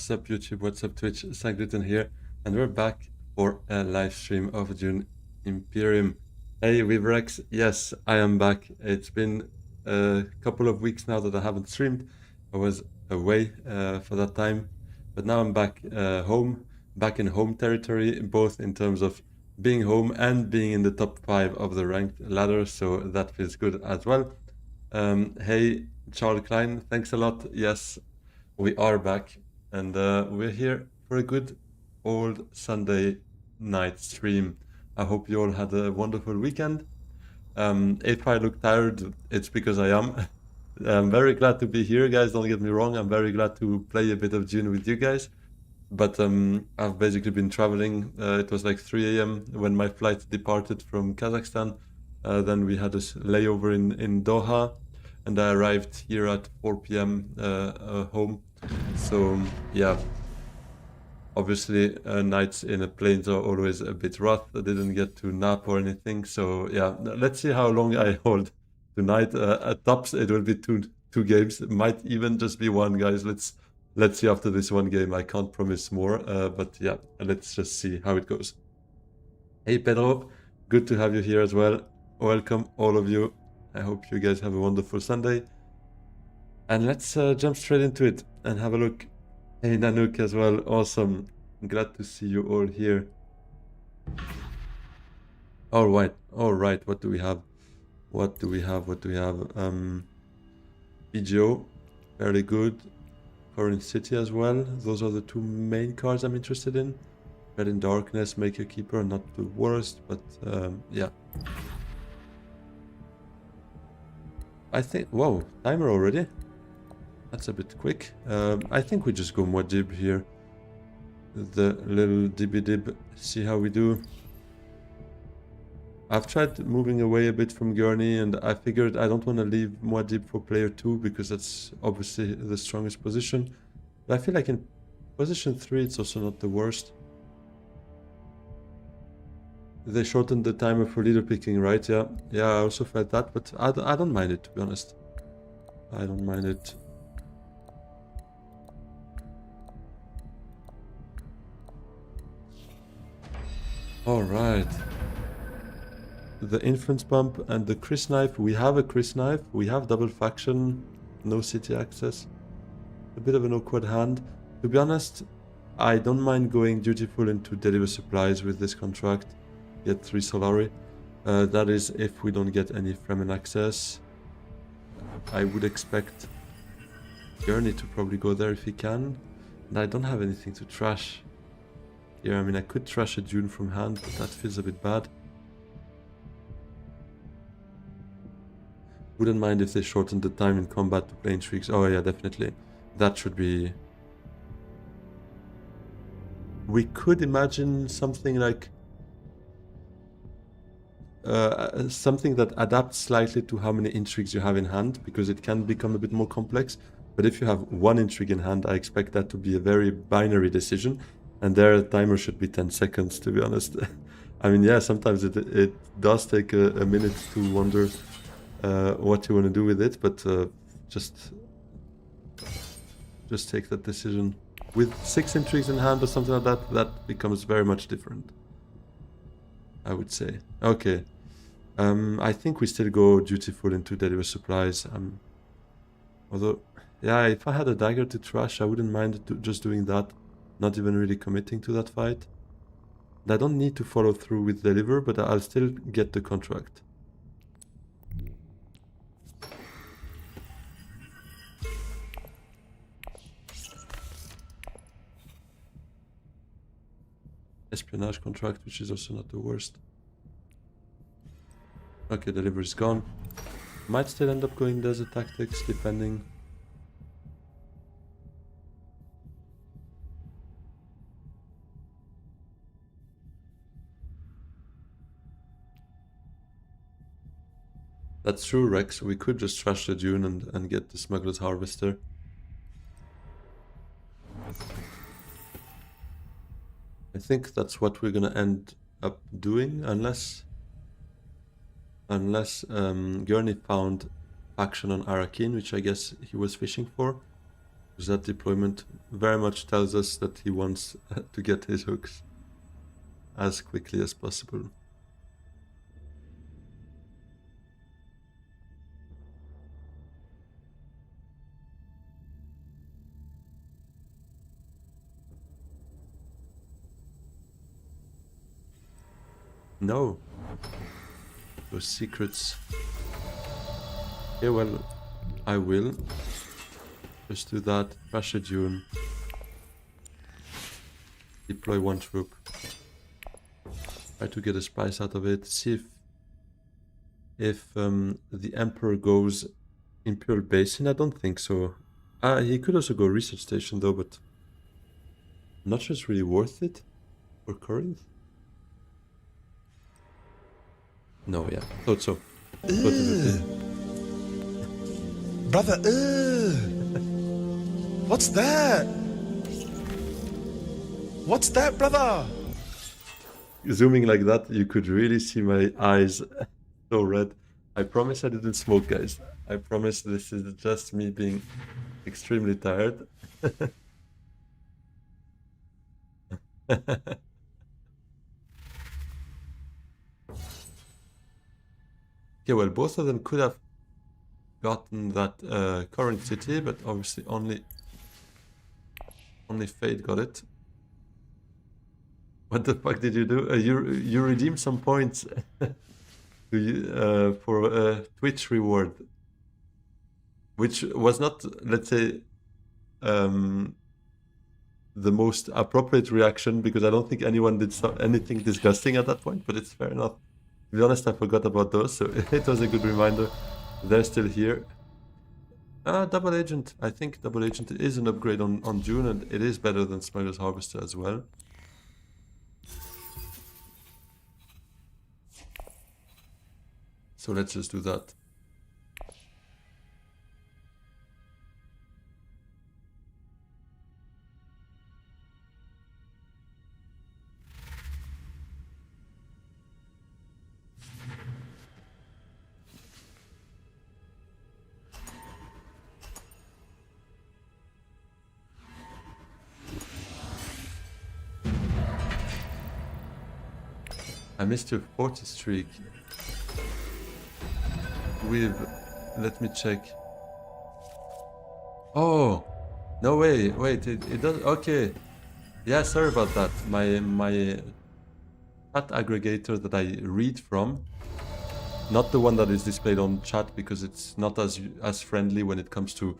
What's up YouTube, what's up Twitch, Sangluten here, and we're back for a live stream of Dune Imperium. Hey Weaverex, yes, I am back. It's been a couple of weeks now that I haven't streamed. I was away for that time, but now I'm back home, back in home territory, both in terms of being home and being in the top 5 of the ranked ladder, so that feels good as well. Hey Charles Klein, thanks a lot. Yes, we are back. And we're here for a good old Sunday night stream. I hope you all had a wonderful weekend. If I look tired, it's because I am. I'm very glad to be here, guys. Don't get me wrong. I'm very glad to play a bit of Dune with you guys. But I've basically been traveling. It was like 3 a.m. when my flight departed from Kazakhstan. Then we had a layover in Doha. And I arrived here at 4 p.m. Home. So yeah, obviously nights in a planes are always a bit rough. I didn't get to nap or anything. So yeah, let's see how long I hold tonight. At tops it will be two games. It might even just be one, guys. Let's see after this one game. I can't promise more, but yeah, let's just see how it goes. Hey Pedro, good to have you here as well. Welcome all of you. I hope you guys have a wonderful Sunday. And let's jump straight into it and have a look. Hey Nanook as well, awesome. Glad to see you all here. All right, what do we have? BGO, very good. Foreign City as well. Those are the two main cards I'm interested in. Red in Darkness, Make Your Keeper, not the worst, but yeah. I think, whoa, timer already? That's a bit quick. I think we just go Muad'Dib here. The little dibby dib, see how we do. I've tried moving away a bit from Gurney, and I figured I don't want to leave Muad'Dib for player 2 because that's obviously the strongest position. But I feel like in position 3 it's also not the worst. They shortened the timer for leader picking, right? Yeah, I also felt that, but I don't mind it, to be honest. I don't mind it. Alright. The influence bump and the Chris knife. We have a Chris knife. We have double faction. No city access. A bit of an awkward hand. To be honest, I don't mind going dutiful into deliver supplies with this contract. Get 3 Solari. That is if we don't get any Fremen access. I would expect Gurney to probably go there if he can. And I don't have anything to trash. Here, I mean, I could trash a Dune from hand, but that feels a bit bad. Wouldn't mind if they shortened the time in combat to play intrigues. Oh yeah, definitely. That should be... We could imagine something like... something that adapts slightly to how many intrigues you have in hand, because it can become a bit more complex. But if you have 1 intrigue in hand, I expect that to be a very binary decision. And their timer should be 10 seconds, to be honest. I mean, yeah, sometimes it does take a minute to wonder what you want to do with it, but just take that decision. With 6 intrigues in hand or something like that, that becomes very much different, I would say. Okay. I think we still go dutiful into deliver supplies. Although, yeah, if I had a dagger to trash, I wouldn't mind just doing that. Not even really committing to that fight. And I don't need to follow through with deliver, but I'll still get the contract. espionage contract, which is also not the worst. Okay, delivery's gone. Might still end up going desert tactics, depending. That's true, Rex. We could just trash the Dune and get the Smuggler's Harvester. I think that's what we're gonna end up doing, unless Gurney found action on Arakin, which I guess he was fishing for. Because that deployment very much tells us that he wants to get his hooks as quickly as possible. No. Those secrets. Yeah, well, I will. Just do that. Crash a Dune. Deploy one troop. Try to get a spice out of it. See if the Emperor goes Imperial Basin. I don't think so. He could also go research station though, but I'm not sure it's really worth it for Corinth. No, yeah, thought so. Brother, what's that? What's that, brother? Zooming like that, you could really see my eyes so red. I promise I didn't smoke, guys. I promise this is just me being extremely tired. Okay, well, both of them could have gotten that current city, but obviously only Fate got it. What the fuck did you do? You redeemed some points for a Twitch reward, which was not, let's say, the most appropriate reaction, because I don't think anyone did anything disgusting at that point, but it's fair enough. To be honest, I forgot about those, so it was a good reminder. They're still here. Double Agent. I think Double Agent is an upgrade on Dune, and it is better than Smuggler's Harvester as well. So let's just do that. I missed your 40 streak. Let me check. Oh, no way. Wait, it does. Okay. Yeah, sorry about that. My chat aggregator that I read from, not the one that is displayed on chat, because it's not as friendly when it comes to.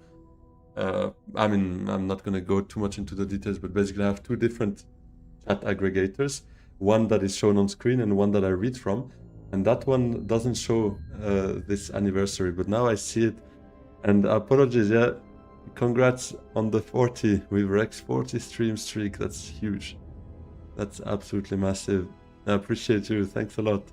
I mean, I'm not gonna go too much into the details, but basically I have two different chat aggregators. One that is shown on screen and one that I read from, and that one doesn't show this anniversary, but now I see it. And apologies, yeah, congrats on the 40 with Rex 40 stream streak. That's huge. That's absolutely massive. I appreciate you. Thanks a lot.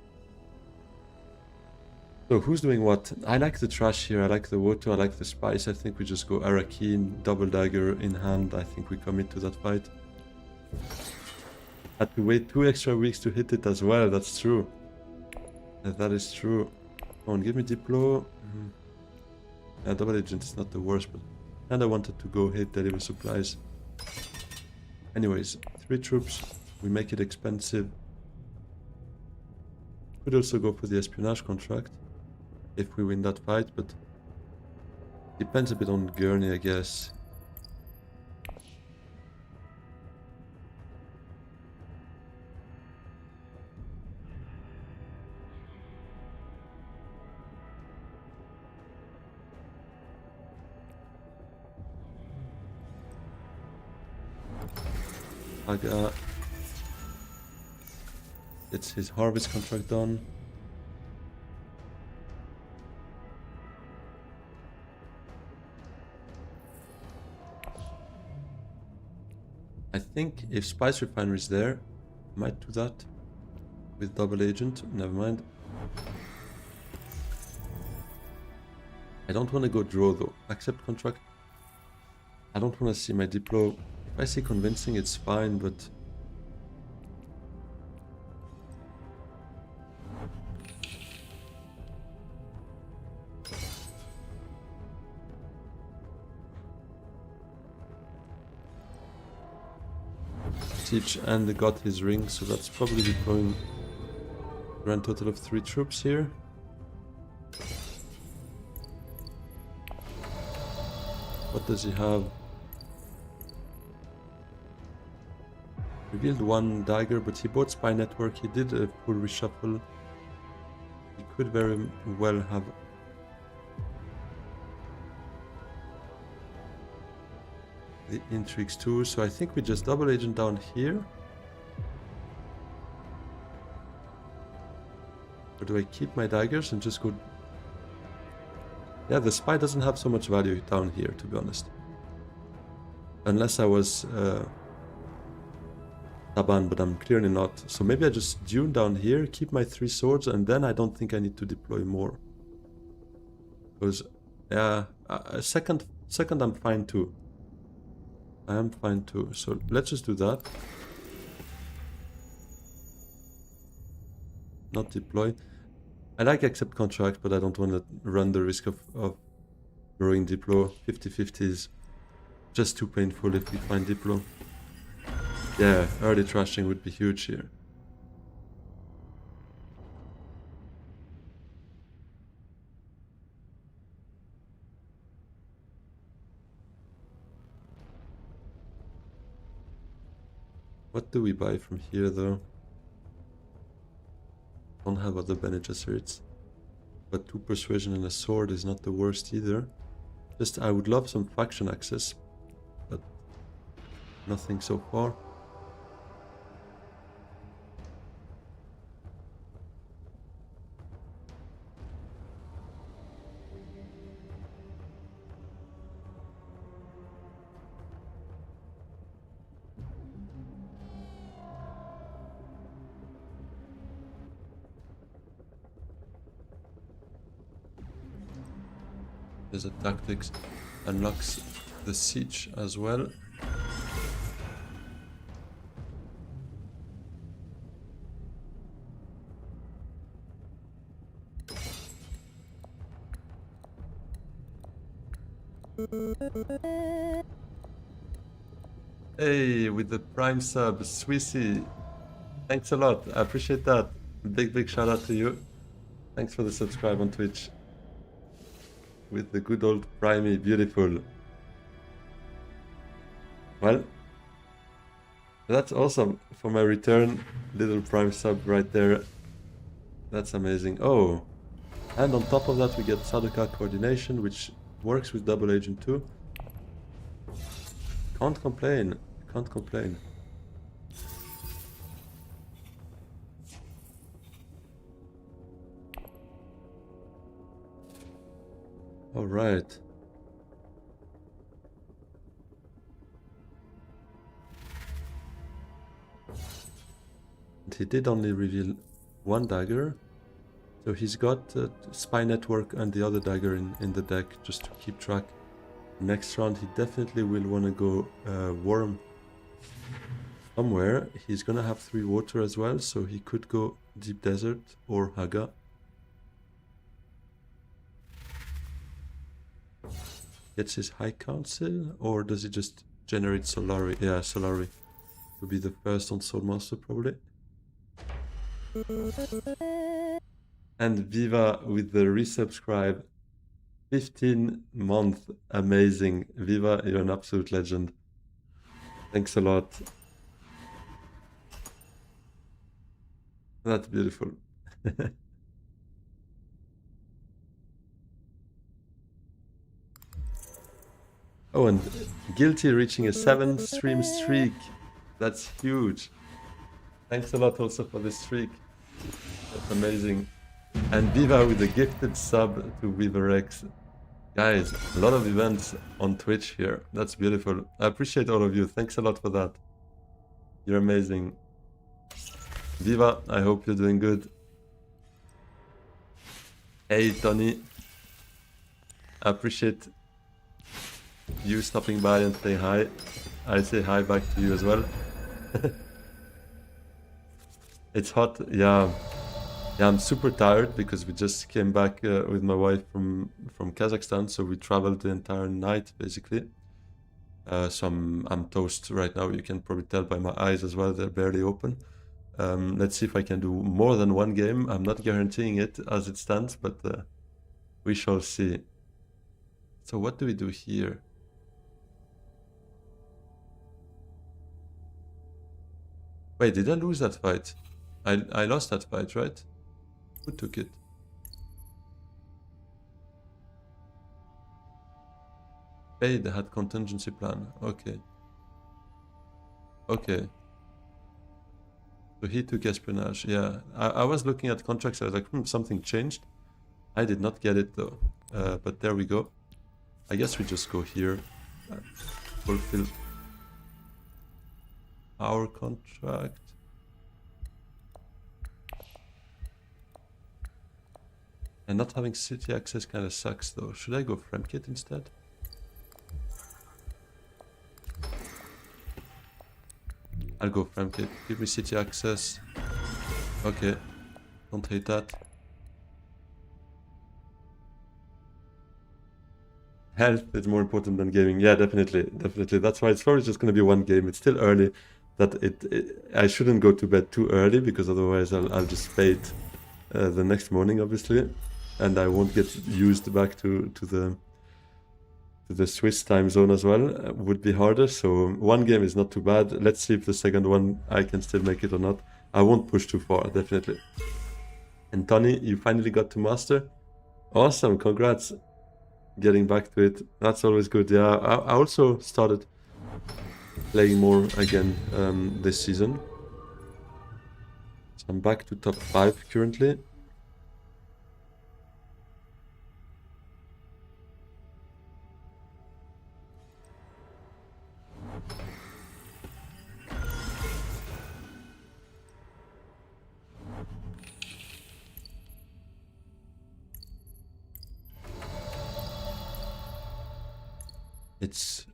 So who's doing what? I like the trash here. I like the water. I like the spice. I think we just go Arakin, double dagger in hand. I think we commit to that fight. Had to wait 2 extra weeks to hit it as well. That's true. That is true. Come on, give me Diplo. Yeah, double agent is not the worst, but and I wanted to go hit deliver supplies. Anyways, 3 troops. We make it expensive. Could also go for the espionage contract if we win that fight, but depends a bit on Gurney, I guess. Gets his harvest contract done. I think if Spice Refinery is there, I might do that with double agent. Never mind. I don't want to go draw though. Accept contract. I don't want to see my Diplo. If I see convincing, it's fine, but Siege and got his ring, so that's probably deploying grand total of 3 troops here. What does he have? Revealed 1 dagger, but he bought Spy Network. He did a full reshuffle. He could very well have the intrigues too, so I think we just double agent down here. Or do I keep my daggers and just go? Yeah, the spy doesn't have so much value down here, to be honest. Unless I was Taban, but I'm clearly not. So maybe I just Dune down here, keep my 3 swords, and then I don't think I need to deploy more. Because, yeah, second I'm fine too. I am fine too. So let's just do that. Not deploy. I like accept contract, but I don't want to run the risk of throwing Diplo. 50-50 is just too painful if we find Diplo. Yeah, early trashing would be huge here. What do we buy from here though? Don't have other Bene Gesserits. But 2 persuasion and a sword is not the worst either. Just I would love some faction access, but nothing so far. There's a tactics, unlocks the siege as well. Hey, with the prime sub, Swissy. Thanks a lot, I appreciate that. Big shout out to you. Thanks for the subscribe on Twitch. With the good old primey, beautiful. Well, that's awesome. For my return, little prime sub right there. That's amazing. Oh, and on top of that we get Saduka coordination, which works with double agent too. Can't complain, can't complain. All right. And he did only reveal 1 dagger, so he's got Spy Network and the other dagger in the deck just to keep track. Next round he definitely will want to go Worm somewhere. He's gonna have 3 water as well, so he could go Deep Desert or Haga. Gets his High Council, or does he just generate Solari? Yeah, Solari will be the first on Soulmaster probably. And Viva with the resubscribe. 15-month, amazing. Viva, you're an absolute legend. Thanks a lot. That's beautiful. Oh, and Guilty reaching a 7 stream streak. That's huge. Thanks a lot also for this streak. That's amazing. And Viva with a gifted sub to VivaRex. Guys, a lot of events on Twitch here. That's beautiful. I appreciate all of you. Thanks a lot for that. You're amazing. Viva, I hope you're doing good. Hey, Tony. I appreciate you stopping by and saying hi. I say hi back to you as well. It's hot, yeah. Yeah, I'm super tired because we just came back with my wife from Kazakhstan, so we traveled the entire night basically. So I'm toast right now. You can probably tell by my eyes as well; they're barely open. Let's see if I can do more than one game. I'm not guaranteeing it as it stands, but we shall see. So what do we do here? Wait, did I lose that fight? I lost that fight, right? Who took it? Hey, they had contingency plan. Okay. Okay. So he took espionage. Yeah. I was looking at contracts. I was like, something changed. I did not get it though. But there we go. I guess we just go here. Fulfill our contract. And not having city access kind of sucks though. Should I go Fremkit instead? I'll go Fremkit. Give me city access. Okay. Don't hate that. Health is more important than gaming. Yeah, definitely. Definitely. That's why it's probably just going to be one game. It's still early. That I shouldn't go to bed too early because otherwise I'll just fade the next morning, obviously. And I won't get used back to the Swiss time zone as well. Would be harder. So one game is not too bad. Let's see if the second one I can still make it or not. I won't push too far, definitely. And Tony, you finally got to master. Awesome, congrats. Getting back to it. That's always good. Yeah, I also started playing more again this season. So I'm back to top 5 currently.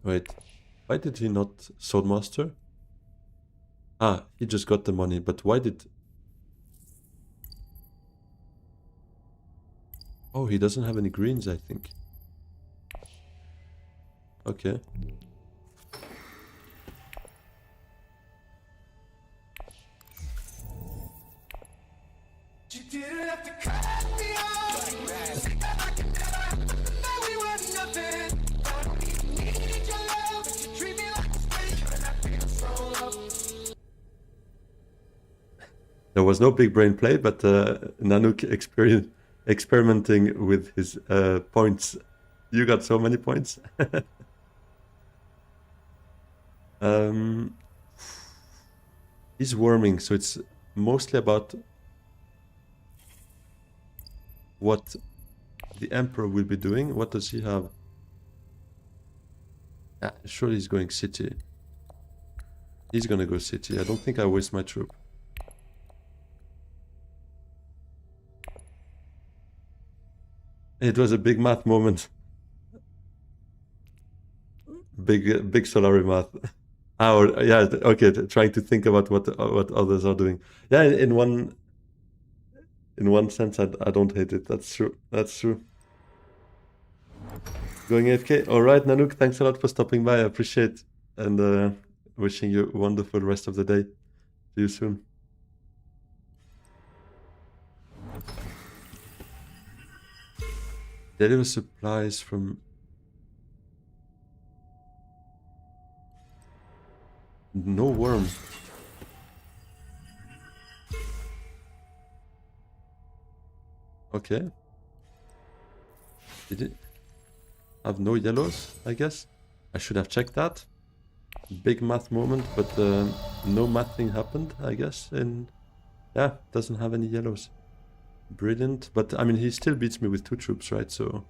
Wait, why did he not Swordmaster? Ah, he just got the money, but why did... Oh, he doesn't have any greens, I think. Okay. There was no big brain play, but Nanook experimenting with his points. You got so many points. He's worming, so it's mostly about what the Emperor will be doing. What does he have? Surely he's going city. He's gonna go city. I don't think I waste my troop. It was a big math moment. Big Solari math. Yeah, okay. Trying to think about what others are doing. Yeah, in one sense, I don't hate it. That's true. That's true. Going AFK. All right, Nanook. Thanks a lot for stopping by. I appreciate and wishing you a wonderful rest of the day. See you soon. Deliver supplies from... No worm. Okay. Did it have no yellows, I guess? I should have checked that. big math moment, but no math thing happened, I guess. And yeah, doesn't have any yellows. Brilliant. But I mean, he still beats me with 2 troops, right? So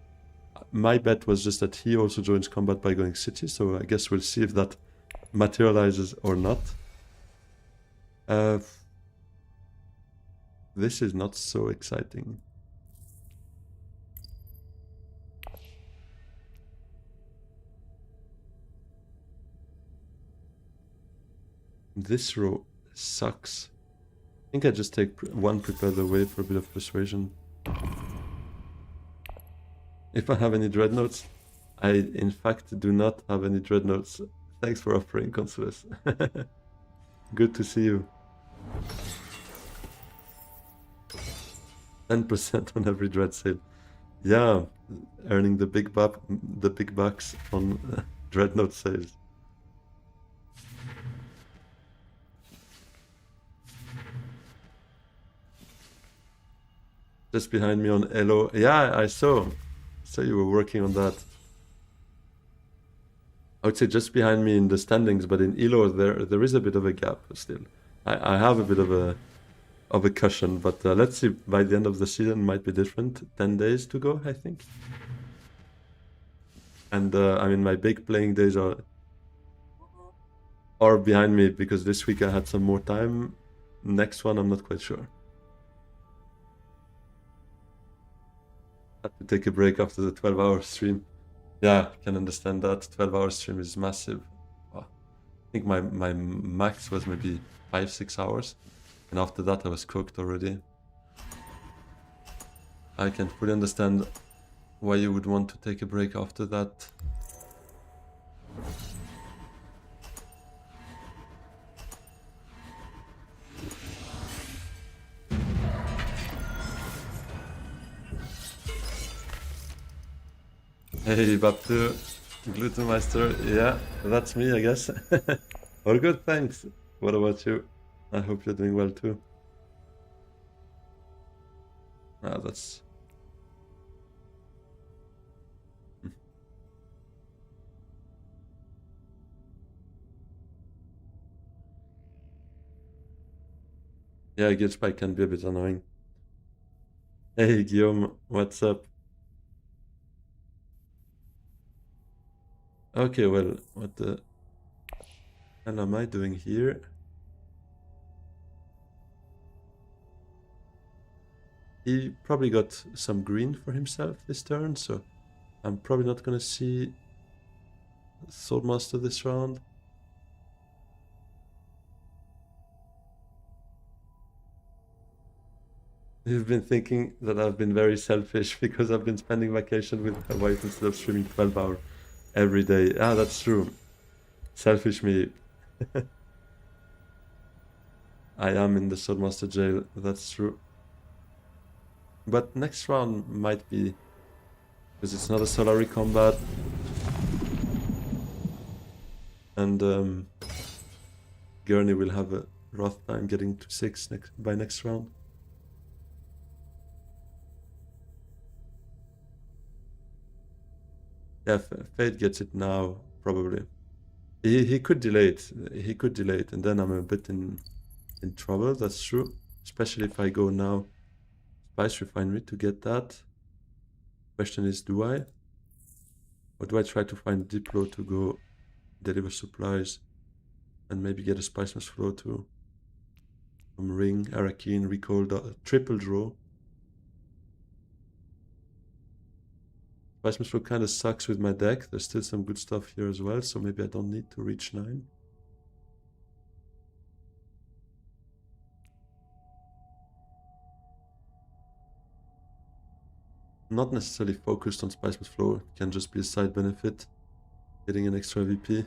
my bet was just that he also joins combat by going city. So I guess we'll see if that materializes or not. This is not so exciting. This row sucks. I think I just take one prepared away for a bit of persuasion. If I have any dreadnoughts, I in fact do not have any dreadnoughts. Thanks for offering, Consulas. Good to see you. 10% on every dread sale. Yeah, earning the big bucks on dreadnought sales. Just behind me on Elo. Yeah, I saw. So you were working on that. I would say just behind me in the standings, but in Elo there is a bit of a gap still. I have a bit of a cushion, but let's see. By the end of the season, might be different. 10 days to go, I think. And I mean, my big playing days are behind me because this week I had some more time. Next one, I'm not quite sure. Had to take a break after the 12-hour stream. Yeah, can understand that. 12-hour stream is massive. I think my max was maybe 5-6 hours, and after that I was cooked already. I can fully understand why you would want to take a break after that. Hey, Baptu, Glutenmeister. Yeah, that's me, I guess. All good, thanks. What about you? I hope you're doing well too. Ah, that's... Yeah, guild spike can be a bit annoying. Hey, Guillaume, what's up? Okay, well, what the hell am I doing here? He probably got some green for himself this turn, so I'm probably not gonna see Swordmaster this round. You've been thinking that I've been very selfish because I've been spending vacation with my wife instead of streaming 12 hours every day. Ah, that's true. Selfish me. I am in the Swordmaster jail, that's true. But next round might be, because it's not a Solari combat. And Gurney will have a rough time getting to 6 by next round. Yeah, Fate gets it now, probably. He could delay it. He could delay it, and then I'm a bit in trouble, that's true. Especially if I go now Spice Refinery to get that. Question is, do I? Or do I try to find Diplo to go deliver supplies and maybe get a Spice Must Flow too? From Ring, Arakeen, Recall, triple draw. Spice Must Flow kind of sucks with my deck. There's still some good stuff here as well, so maybe I don't need to reach 9. Not necessarily focused on Spice Must Flow. It can just be a side benefit. Getting an extra VP.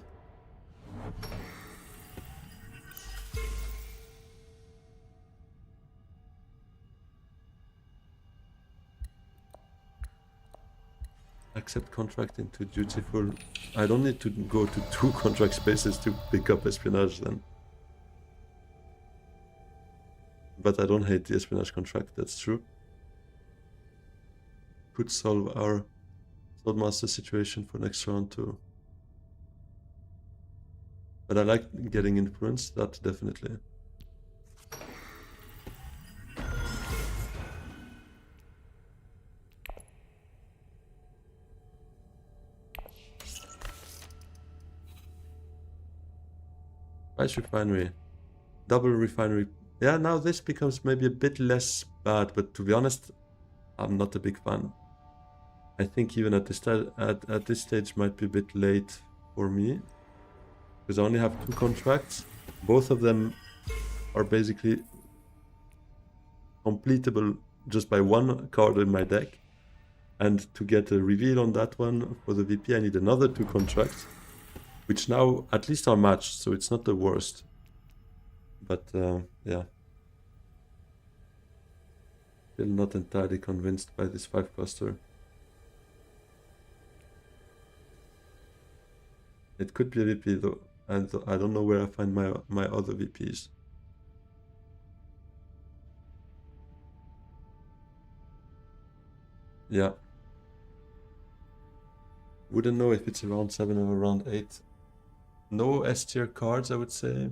Accept contract into dutiful. I don't need to go to 2 contract spaces to pick up espionage then. But I don't hate the espionage contract, that's true. Could solve our Swordmaster situation for next round too. But I like getting influenced, that definitely. Spice refinery. Double refinery. Yeah, now this becomes maybe a bit less bad, but to be honest, I'm not a big fan. I think even at this stage might be a bit late for me. Because I only have 2 contracts. Both of them are basically completable just by 1 card in my deck. And to get a reveal on that one for the VP, I need another 2 contracts, which now at least are matched, so it's not the worst. But yeah. Still not entirely convinced by this 5-coster. It could be a VP though, and I don't know where I find my other VPs. Yeah. Wouldn't know if it's around 7 or around 8. No S tier cards, I would say.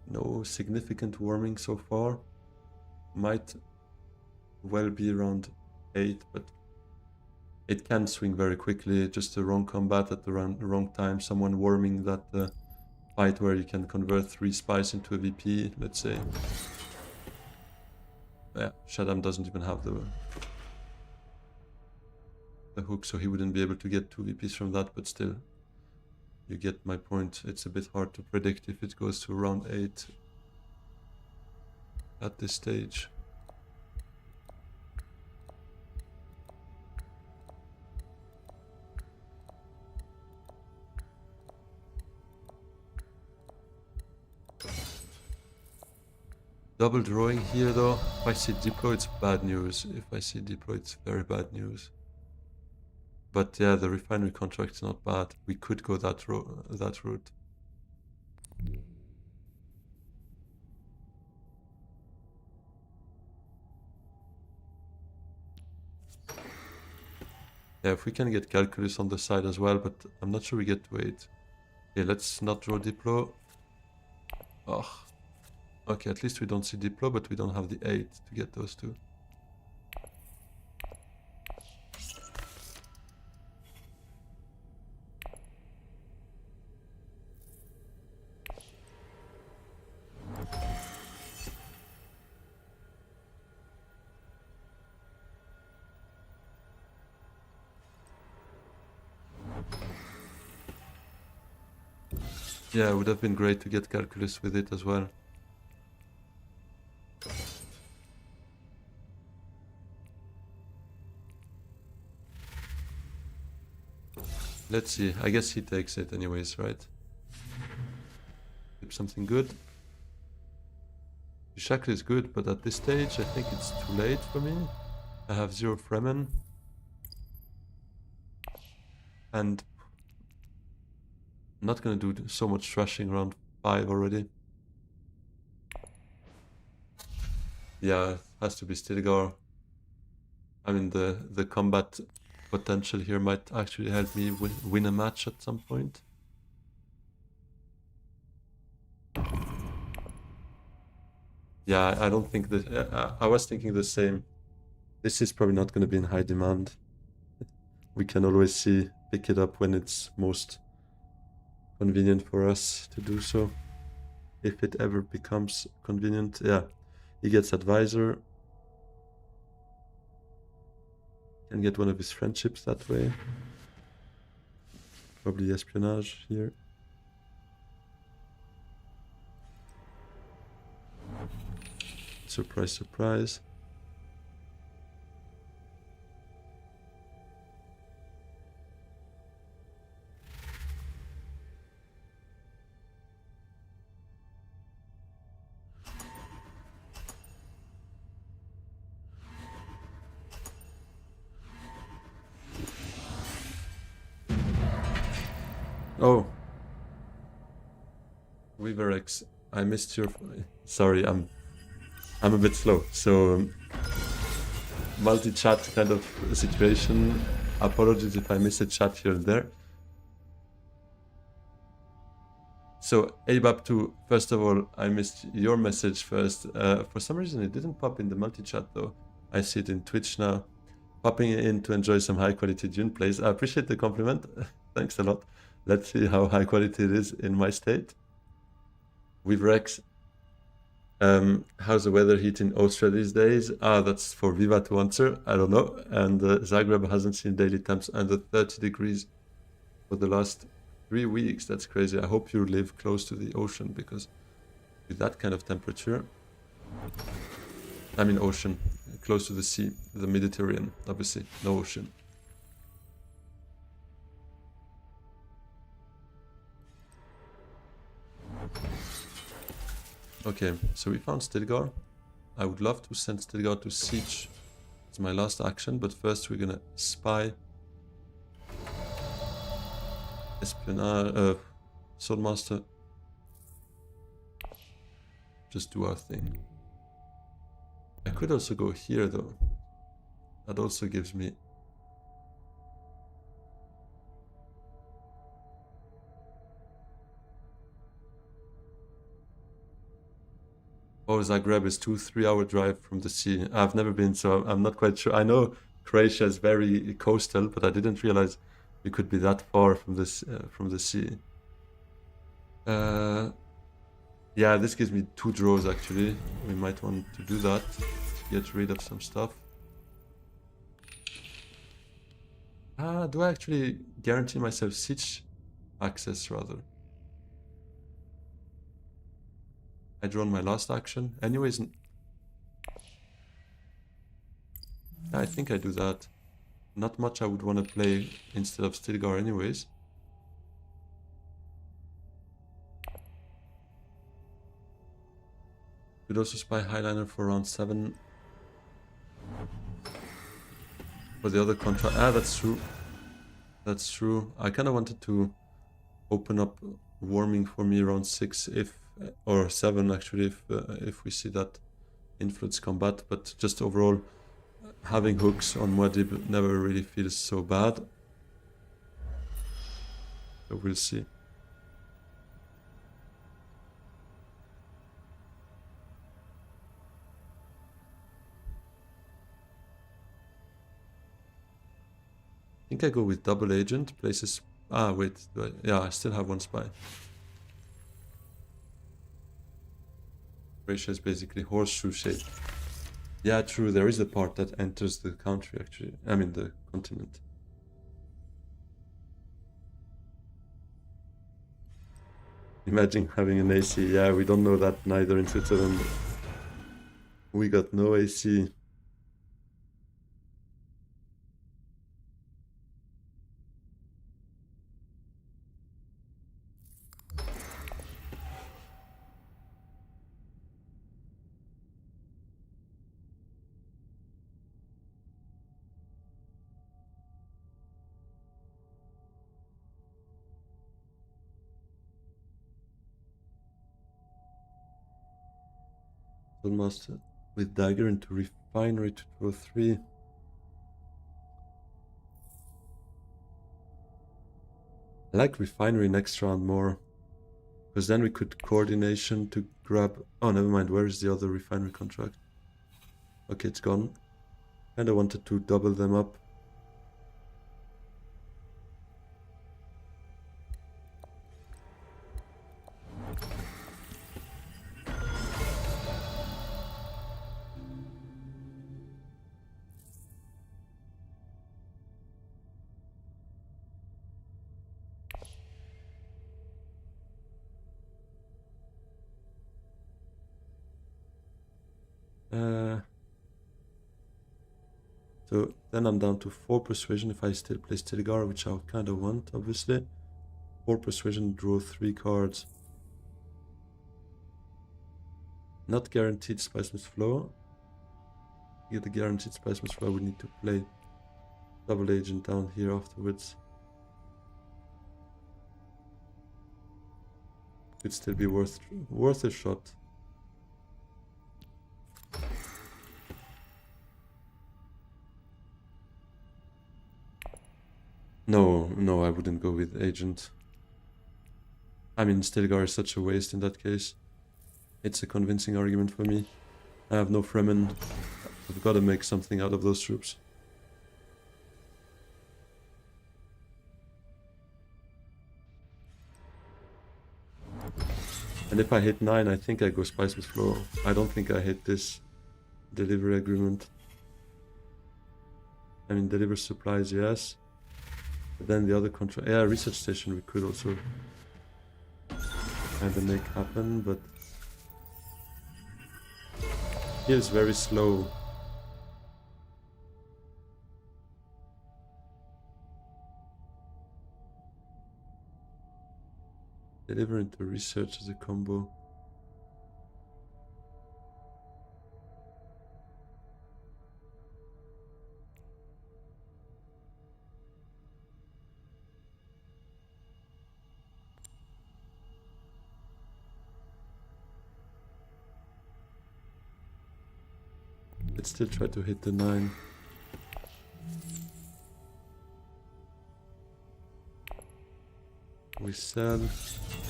No significant warming so far. Might well be around 8, but it can swing very quickly. Just a wrong combat at the wrong time. Someone warming that fight where you can convert 3 spies into a VP, let's say. Yeah, Shaddam doesn't even have the hook, so he wouldn't be able to get 2 VPs from that, but still, you get my point. It's a bit hard to predict if it goes to round 8 at this stage. Double drawing here though. If I see Diplo, it's bad news. If I see Diplo, it's very bad news. But yeah, the refinery contract's not bad. We could go that route. Yeah, if we can get Calculus on the side as well, but I'm not sure we get to 8. Okay, let's not draw Diplo. Oh. Okay, at least we don't see Diplo, but we don't have the 8 to get those 2. Yeah, it would have been great to get Calculus with it as well. Let's see. I guess he takes it anyways, right? Keep something good. Shackle is good, but at this stage I think it's too late for me. I have 0 Fremen. And I'm not gonna do so much thrashing around 5 already. Yeah, has to be Stilgar. I mean, the combat potential here might actually help me win a match at some point. Yeah, I don't think that... I was thinking the same. This is probably not going to be in high demand. We can always pick it up when it's most convenient for us to do so. If it ever becomes convenient. Yeah, he gets Advisor. Can get one of his friendships that way. Probably Espionage here. Surprise, surprise. Oh. Weaverex, I missed your... Sorry, I'm a bit slow, so multi-chat kind of situation. Apologies if I miss a chat here and there. So Abab2, first of all, I missed your message first. For some reason, it didn't pop in the multi-chat though. I see it in Twitch now. Popping in to enjoy some high-quality Dune plays. I appreciate the compliment. Thanks a lot. Let's see how high quality it is in my state. With Rex, how's the weather heat in Austria these days? That's for Viva to answer. I don't know. And Zagreb hasn't seen daily temps under 30 degrees for the last 3 weeks. That's crazy. I hope you live close to the ocean, because with that kind of temperature, I mean ocean, close to the sea, the Mediterranean, obviously, no ocean. Okay, so we found Stilgar. I would love to send Stilgar to siege. It's my last action, but first we're gonna spy. Espionage, Swordmaster. Just do our thing. I could also go here though. That also gives me... Oh, Zagreb is 2-3 hour drive from the sea. I've never been, so I'm not quite sure. I know Croatia is very coastal, but I didn't realize you could be that far from this from the sea. Yeah, this gives me 2 draws actually. We might want to do that to get rid of some stuff. Do I actually guarantee myself siege access rather? I drawn my last action. Anyways, I think I do that. Not much I would want to play instead of Stilgar anyways. Could also spy Highliner for round 7. For the other contract. That's true. That's true. I kind of wanted to open up warming for me around 6 if, or 7 actually, if we see that influence combat, but just overall having hooks on Muad'Dib never really feels so bad. So we'll see. I think I go with double agent, places... wait, yeah, I still have 1 spy. Croatia is basically horseshoe shaped. Yeah, true, there is a part that enters the country actually. I mean the continent. Imagine having an AC. Yeah, we don't know that neither in Switzerland. We got no AC. Master with dagger into refinery to draw 3. I like refinery next round more, because then we could coordination to grab... Oh, never mind. Where is the other refinery contract? Okay, it's gone. Kinda wanted to double them up. So then I'm down to 4 persuasion if I still play Stilgar, which I kind of want, obviously. 4 persuasion, draw 3 cards. Not guaranteed Spiceman's Flow. To get the guaranteed Spiceman's Flow, we need to play double agent down here afterwards. Could still be worth a shot. No, I wouldn't go with agent. I mean, Stilgar is such a waste in that case. It's a convincing argument for me. I have no Fremen. I've got to make something out of those troops. And if I hit 9, I think I go Spice with Flow. I don't think I hit this delivery agreement. I mean, deliver supplies, yes. But then the other contract... Yeah, research station we could also kind of make happen, but... He is very slow. Deliver into research as a combo. Let's still try to hit the 9. We sell.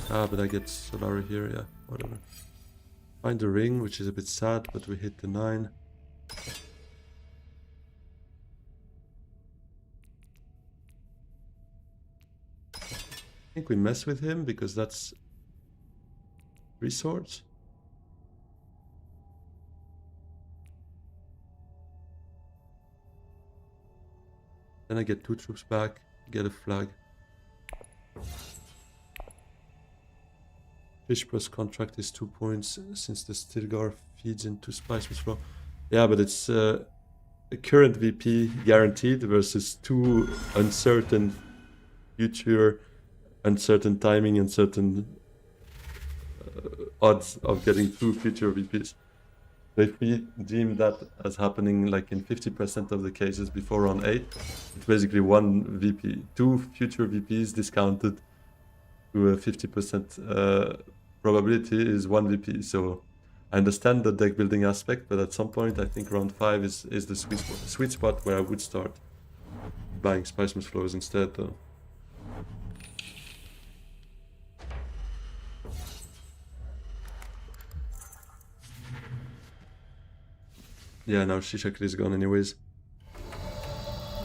Ah, but I get Solari here, yeah, whatever. Find the ring, which is a bit sad, but we hit the 9. I think we mess with him because that's 3 swords. Then I get 2 troops back, get a flag. Fish plus contract is 2 points since the Stilgar feeds into Spice with Flow. Yeah, but it's a current VP guaranteed versus 2 uncertain future, uncertain timing, and certain odds of getting 2 future VPs. So if we deem that as happening like in 50% of the cases before round 8, it's basically 1 VP, 2 future VPs discounted to a 50% probability is 1 VP. So I understand the deck building aspect, but at some point I think round 5 is the sweet spot where I would start buying Spiceman's Flows instead though. Yeah, now Shishakli is gone anyways.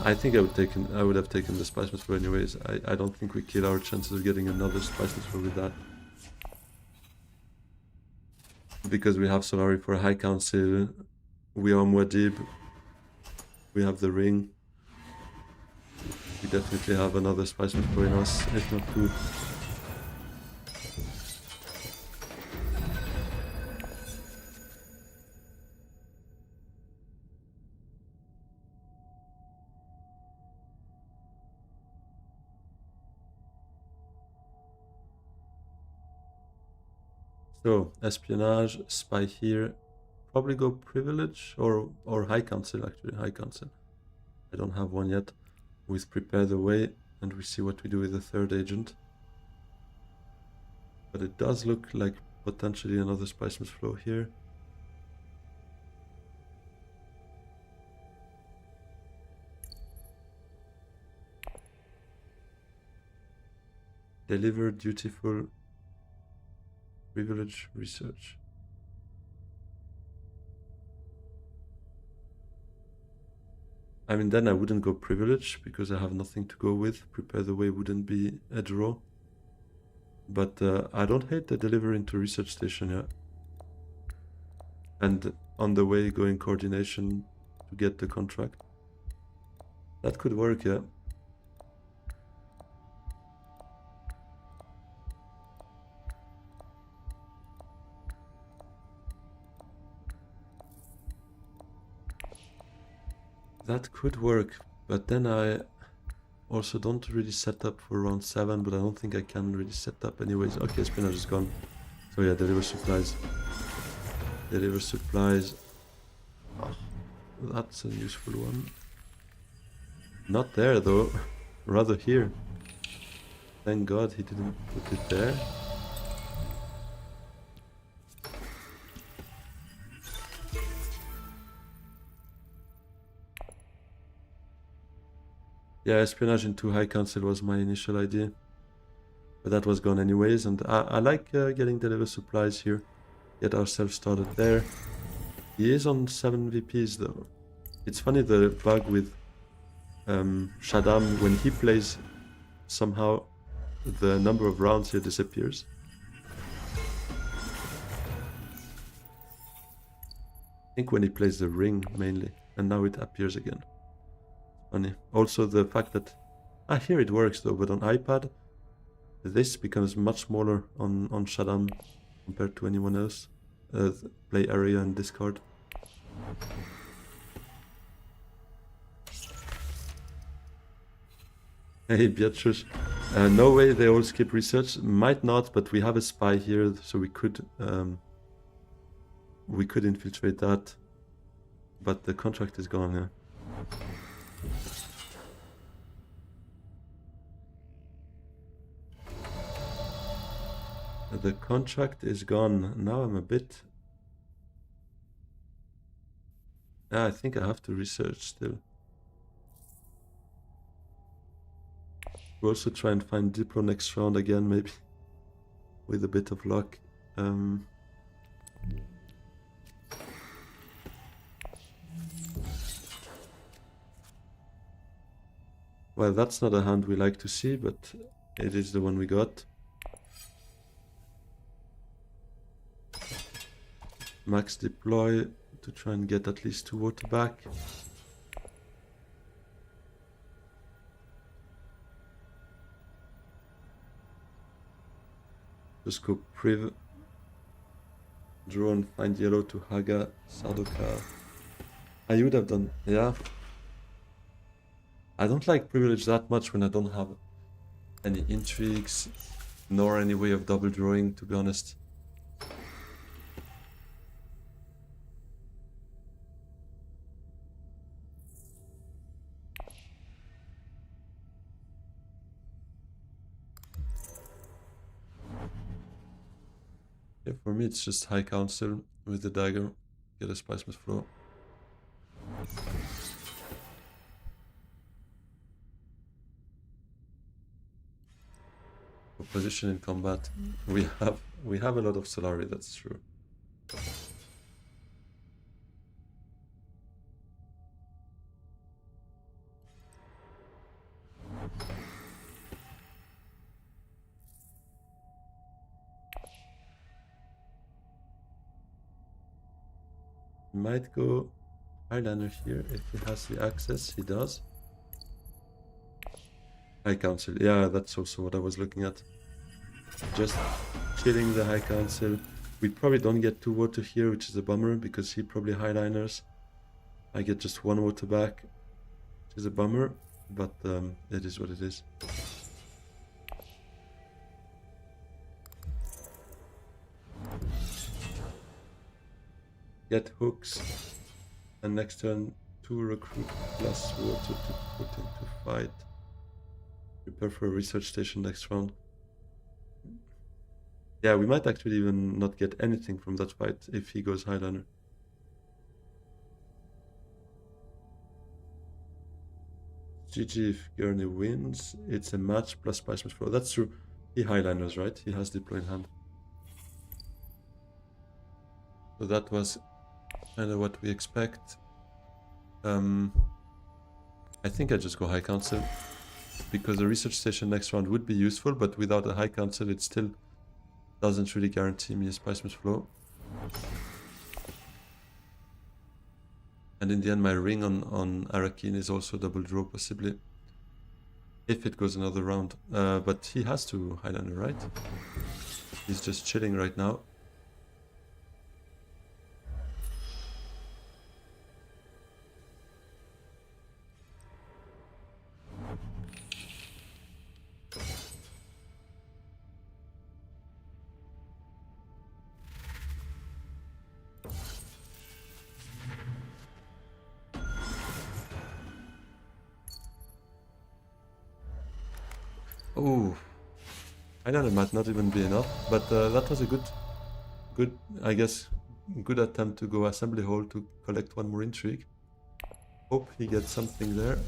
I think I would have taken the Spiceman's Flow anyways. I don't think we kill our chances of getting another Spiceman's Flow with that. Because we have Solari for a High Council, we are Muad'Dib, we have the ring. We definitely have another Spiceman's Flow in us, if not 2. So, espionage, spy here, probably go privilege or High Council actually, High Council. I don't have one yet. With prepare the way and we see what we do with the 3rd agent. But it does look like potentially another Spiceman's Flow here. Deliver, dutiful, privilege, research. I mean, then I wouldn't go privilege because I have nothing to go with. Prepare the way wouldn't be a draw. But I don't hate the deliver into research station, yeah. And on the way going coordination to get the contract. That could work, yeah. That could work, but then I also don't really set up for round 7, but I don't think I can really set up anyways. Okay, spinach is gone. So yeah, deliver supplies. Deliver supplies. Oh, that's a useful one. Not there though, rather here. Thank God he didn't put it there. Yeah, espionage into High Council was my initial idea. But that was gone anyways, and I like getting deliver supplies here. Get ourselves started there. He is on 7 VPs though. It's funny, the bug with Shaddam, when he plays, somehow the number of rounds here disappears. I think when he plays the ring mainly, and now it appears again. Funny. Also the fact that here it works though, but on iPad this becomes much smaller on Shaddam compared to anyone else. Play area and discard. Hey Beatrice, no way they all skip research. Might not, but we have a spy here, so we could infiltrate that. But the contract is gone, yeah. The contract is gone. Now I'm a bit... I think I have to research still. We'll also try and find Diplo next round again, maybe. With a bit of luck. Well, that's not a hand we like to see, but it is the one we got. Max deploy to try and get at least 2 water back. Just go priv. Draw and find yellow to Haga Sadoka. I would have done, yeah. I don't like privilege that much when I don't have any intrigues, nor any way of double drawing, to be honest. Yeah, for me it's just High Council with the dagger, get a Spice Mist Flow. For position in combat, we have a lot of Solari, that's true. Might go Highlander here if he has the access. He does. High Council, yeah, that's also what I was looking at. Just chilling the High Council. We probably don't get 2 water here, which is a bummer because he probably Highliners. I get just 1 water back, which is a bummer, but it is what it is. Get hooks, and next turn 2 recruit plus water to put into fight. Prepare for a research station next round. Yeah, we might actually even not get anything from that fight if he goes Highlander. GG if Gurney wins. It's a match plus Spice Mist Flow. That's true. He Highlanders, right? He has Diplo in hand. So that was kind of what we expect. I think I just go High Council because the research station next round would be useful, but without a High Council it still doesn't really guarantee me a Spice Mist Flow. And in the end my ring on Arakin is also double draw possibly. If it goes another round. But he has to Highlander, right? He's just chilling right now. Oh, Highlander might not even be enough, but that was a good, I guess, good attempt to go Assembly Hall to collect 1 more intrigue. Hope he gets something there.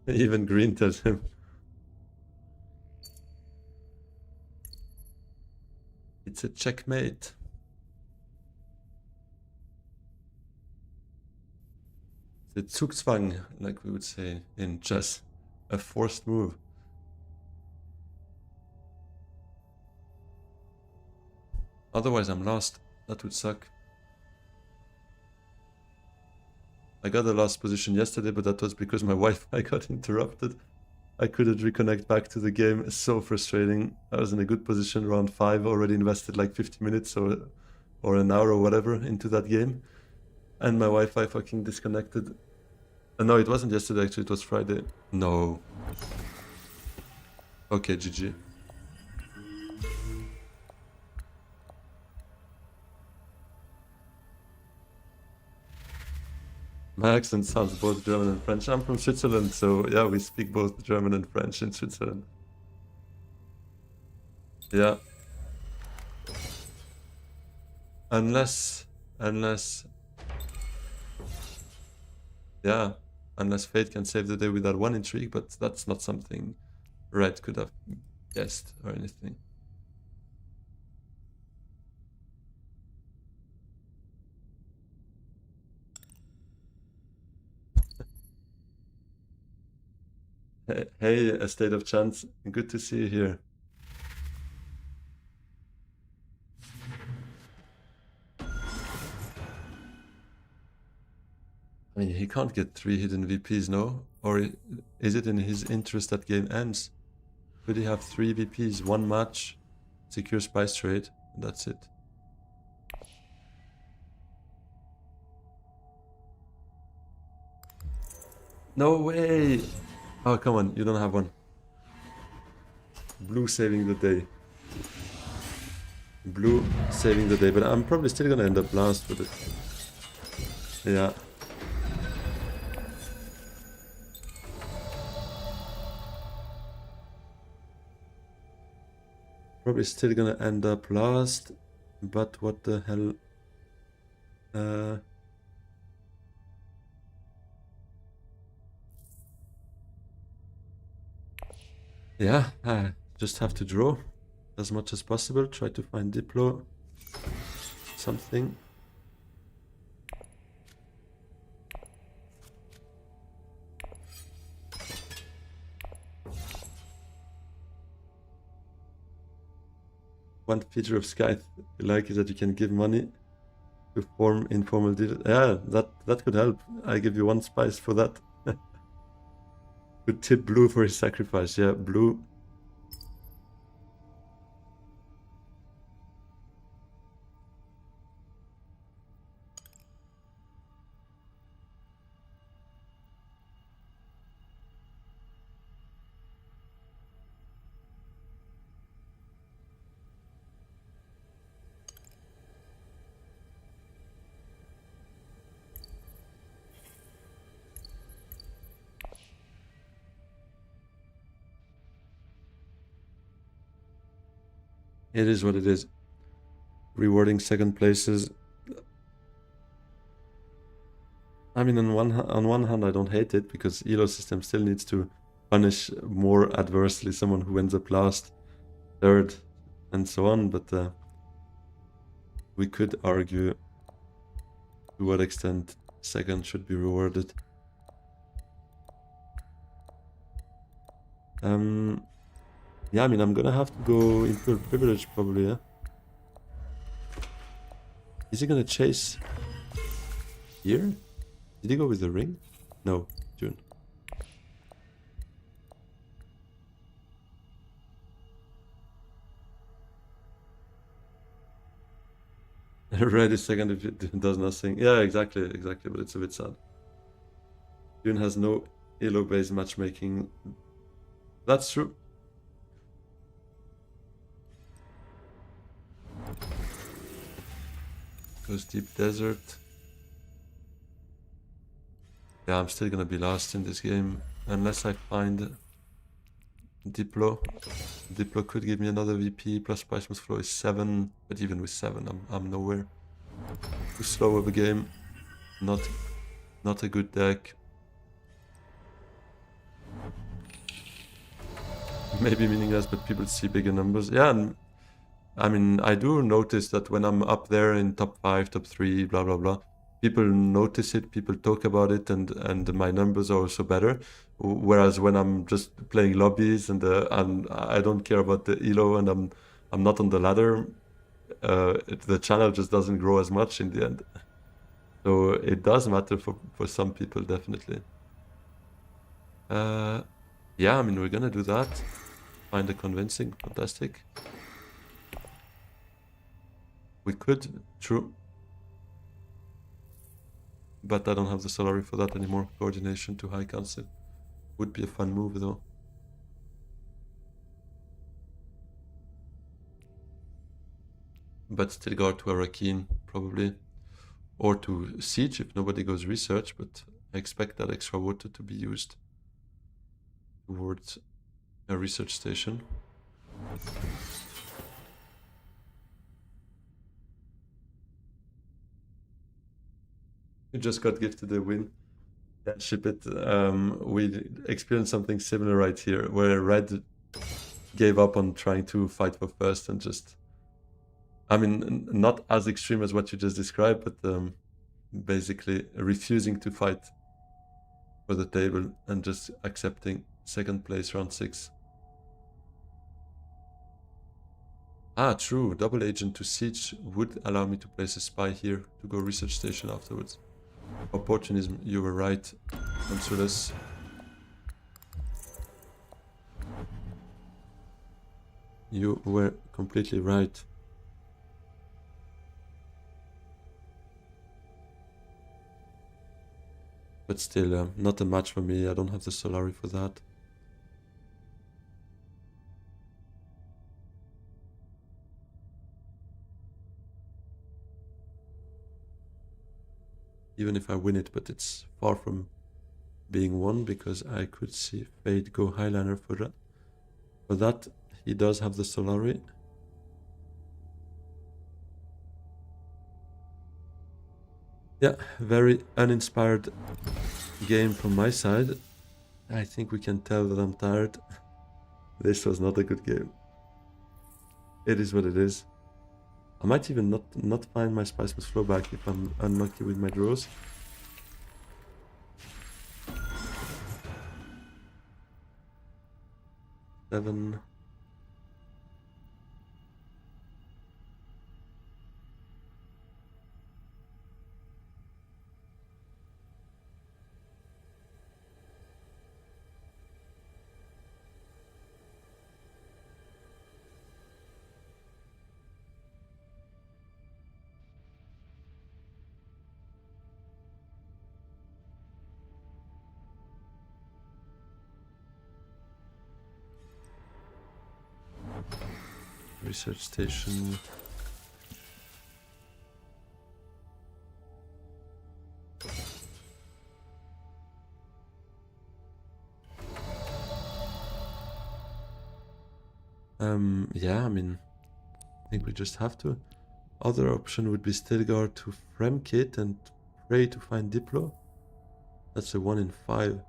Even green tells him. It's a checkmate. The Zugzwang, like we would say in chess. A forced move. Otherwise I'm lost. That would suck. I got the last position yesterday, but that was because my Wi-Fi got interrupted. I couldn't reconnect back to the game. It's so frustrating. I was in a good position, round 5, already invested like 50 minutes or an hour or whatever into that game. And my Wi-Fi fucking disconnected. No, it wasn't yesterday actually, it was Friday. No. Okay, GG. My accent sounds both German and French. I'm from Switzerland, so yeah, we speak both German and French in Switzerland. Yeah. Unless, yeah, unless fate can save the day with that one intrigue, but that's not something Red could have guessed or anything. Hey, a state of chance. Good to see you here. I mean, he can't get 3 hidden VPs, no? Or is it in his interest that game ends? Could he have 3 VPs, 1 match, secure spice trade, and that's it? No way! Oh, come on, you don't have one. Blue saving the day. Blue saving the day, but I'm probably still gonna end up last with it. Yeah. Probably still gonna end up last, but what the hell? Yeah, I just have to draw as much as possible, try to find Diplo, something. One feature of Scythe I like is that you can give money to form informal deals. Yeah, that could help. I give you 1 spice for that. Could tip Blue for his sacrifice. Yeah, Blue. It is what it is. Rewarding second places. I mean, on one hand, I don't hate it because Elo system still needs to punish more adversely someone who ends up last, third, and so on. But we could argue to what extent second should be rewarded. Yeah, I mean, I'm gonna have to go Imperial Privilege probably, yeah? Is he gonna chase here? Did he go with the ring? No, Dune. Red is second if it does nothing. Yeah, exactly, but it's a bit sad. Dune has no Elo-based matchmaking. That's true. Goes Deep Desert. Yeah, I'm still gonna be last in this game unless I find Diplo. Diplo could give me another VP plus Spice Must Flow is 7, but even with 7 I'm nowhere. Too slow of a game. Not a good deck. maybe meaningless, but people see bigger numbers. Yeah, and I mean, I do notice that when I'm up there in top 5, top 3, blah blah blah, people notice it, people talk about it, and my numbers are also better. Whereas when I'm just playing lobbies and I don't care about the elo and I'm not on the ladder, the channel just doesn't grow as much in the end. So it does matter for some people, definitely. Yeah, I mean, we're gonna do that. Find a convincing, fantastic. We could, true. But I don't have the salary for that anymore. Coordination to High Council. Would be a fun move, though. But still go to Arakeen, probably. Or to Siege if nobody goes research, but I expect that extra water to be used towards a research station. You just got gifted a win. Yeah, ship it. We experienced something similar right here, where Red gave up on trying to fight for first and just... I mean, not as extreme as what you just described, but basically refusing to fight for the table and just accepting second place round 6. Ah, true. Double agent to siege would allow me to place a spy here to go research station afterwards. Opportunism, you were right, Consulas. You were completely right. But still, not a match for me. I don't have the Solari for that. Even if I win it, but it's far from being won because I could see Fade go Highliner for that. For that, he does have the Solari. Yeah, very uninspired game from my side. I think we can tell that I'm tired. This was not a good game. It is what it is. I might even not find my Spice Must Flow back if I'm unlucky with my draws. Seven. Research station. Yeah, I mean, I think we just have to. Other option would be Stilgar to Fremkit and pray to find Diplo. That's a 1 in 5.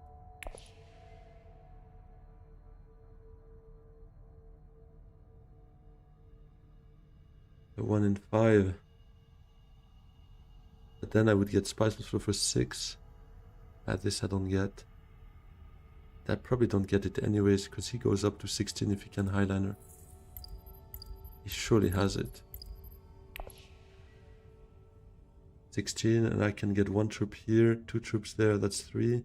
A 1 in 5. But then I would get Spice Must Flow for 6. This I don't get. I probably don't get it anyways, because he goes up to 16 if he can Highliner. He surely has it. 16, and I can get 1 troop here, 2 troops there, that's 3.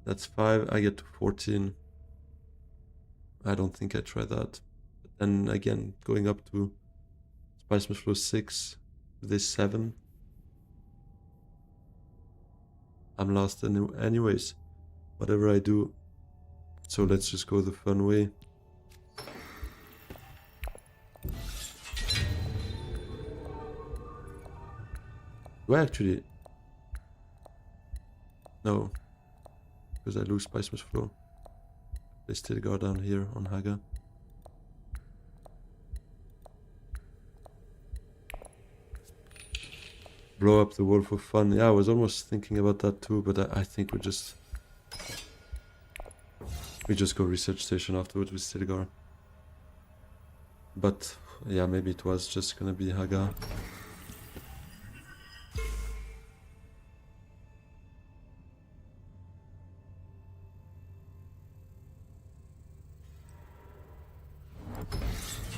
That's 5, I get to 14. I don't think I try that. But then again, going up to Spice Must Flow 6, this 7. I'm lost anyways, whatever I do. So let's just go the fun way. Do I actually? No, because I lose Spice Must Flow. They still go down here on Haga. Blow up the wall for fun. Yeah, I was almost thinking about that too, but I think we just We just go research station afterwards with Stilgar. But yeah, maybe it was just gonna be Haga.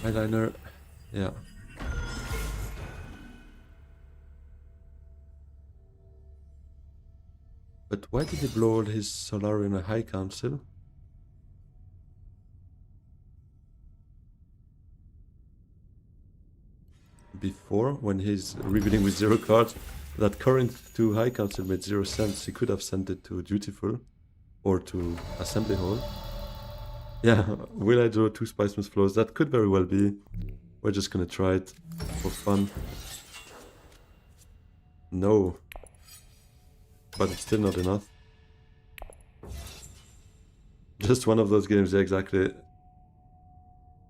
Eyeliner, yeah. But why did he blow all his Solar in a high council? Before, when he's rebuilding with 0 cards, that current to high council made 0 sense. He could have sent it to Dutiful or to Assembly Hall. Yeah, will I draw 2 Spiceman's Flows? That could very well be. We're just gonna try it for fun. No. But it's still not enough. Just one of those games, yeah, exactly.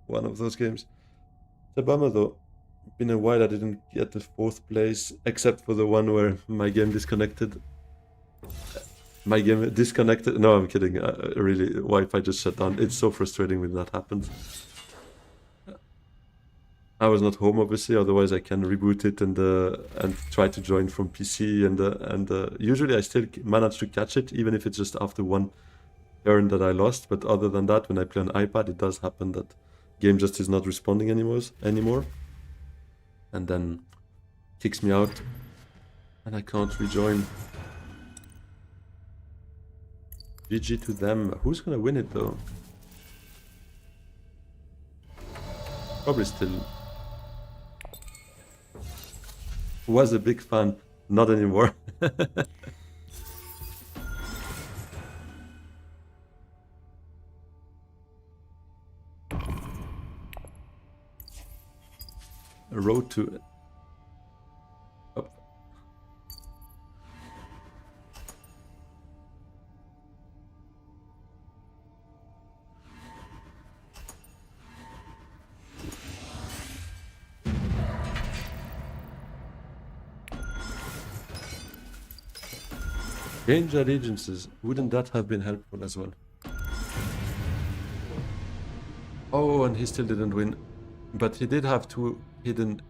One of those games. It's a bummer though. Been a while I didn't get the 4th place, except for the one where my game disconnected. My game disconnected. No, I'm kidding. Really, Wi-Fi just shut down. It's so frustrating when that happens. I was not home, obviously. Otherwise, I can reboot it and try to join from PC. And usually, I still manage to catch it, even if it's just after one turn that I lost. But other than that, when I play on iPad, it does happen that game just is not responding anymore, and then kicks me out, and I can't rejoin. GG to them. Who's gonna win it though? Probably still. Was a big fan. Not anymore. A road to... Up. Change allegiances. Wouldn't that have been helpful as well? Oh, and he still didn't win. But he did have 2 hidden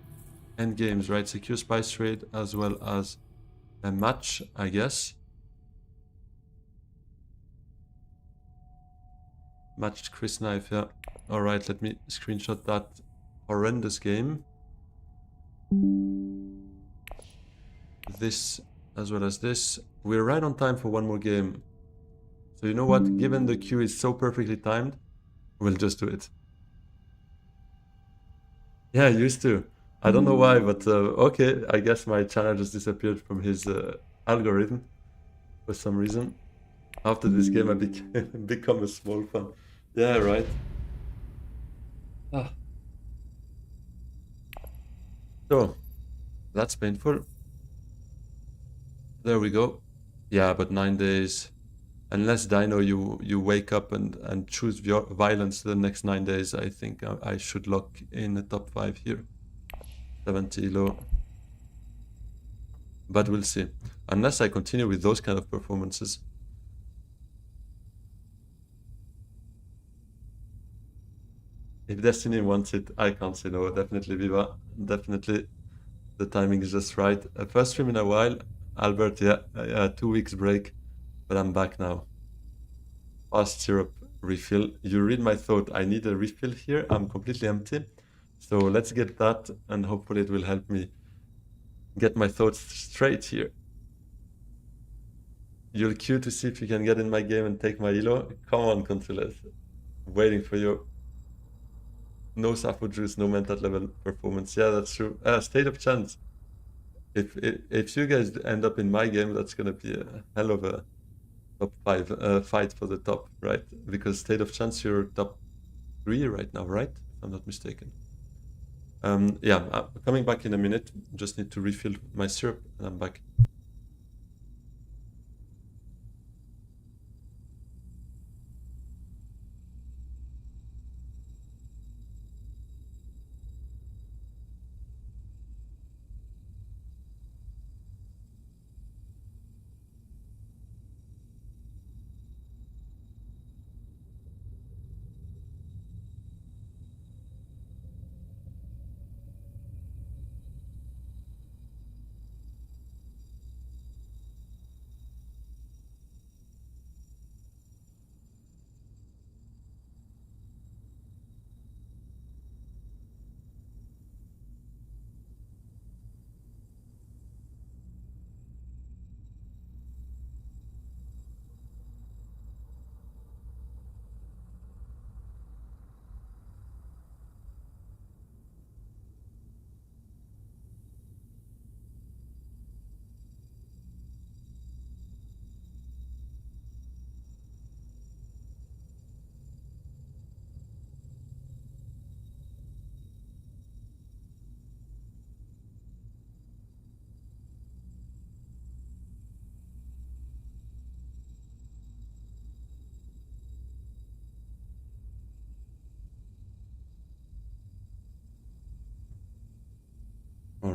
endgames, right? Secure Spice Trade as well as a match, I guess. Matched Chris Knife, yeah. Alright, let me screenshot that horrendous game. This as well as this. We're right on time for one more game. So you know what? Given the queue is so perfectly timed, we'll just do it. Yeah, I used to. I don't know why, but okay, I guess my channel just disappeared from his algorithm for some reason. After this game, I become a small fan. Yeah, right. Ah. So, that's painful. There we go. Yeah, but 9 days. Unless Dino, you wake up and choose violence the next 9 days, I think I should lock in the top 5 here. 70 low. But we'll see. Unless I continue with those kind of performances. If Destiny wants it, I can't say no. Definitely, Viva. Definitely, the timing is just right. First stream in a while. Albert, yeah, 2 weeks break, but I'm back now. Fast syrup refill. You read my thought. I need a refill here. I'm completely empty. So let's get that, and hopefully it will help me get my thoughts straight here. You'll queue to see if you can get in my game and take my elo. Come on, Consules. Waiting for you. No Sappho juice, no mental level performance. Yeah, that's true. State of chance. If you guys end up in my game, that's gonna be a hell of a top 5 fight for the top, right? Because state of chance, you're top 3 right now, right? If I'm not mistaken. Yeah, coming back in a minute. Just need to refill my syrup, and I'm back.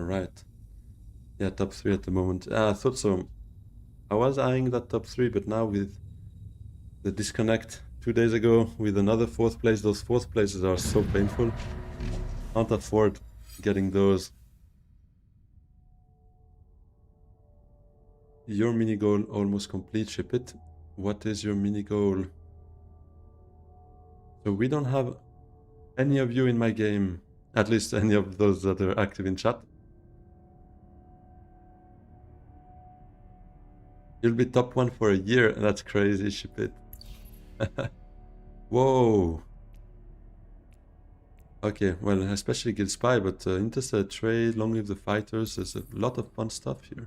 Alright. Yeah, top 3 at the moment. I thought so. I was eyeing that top 3, but now with the disconnect 2 days ago with another 4th place, those 4th places are so painful. Can't afford getting those. Your mini goal almost complete, ship it. What is your mini goal? So we don't have any of you in my game, at least any of those that are active in chat. You'll be top 1 for a year, that's crazy, ship it. Whoa. Okay, well, especially Guild Spy, but Interstellar Trade, Long Live the Fighters, there's a lot of fun stuff here.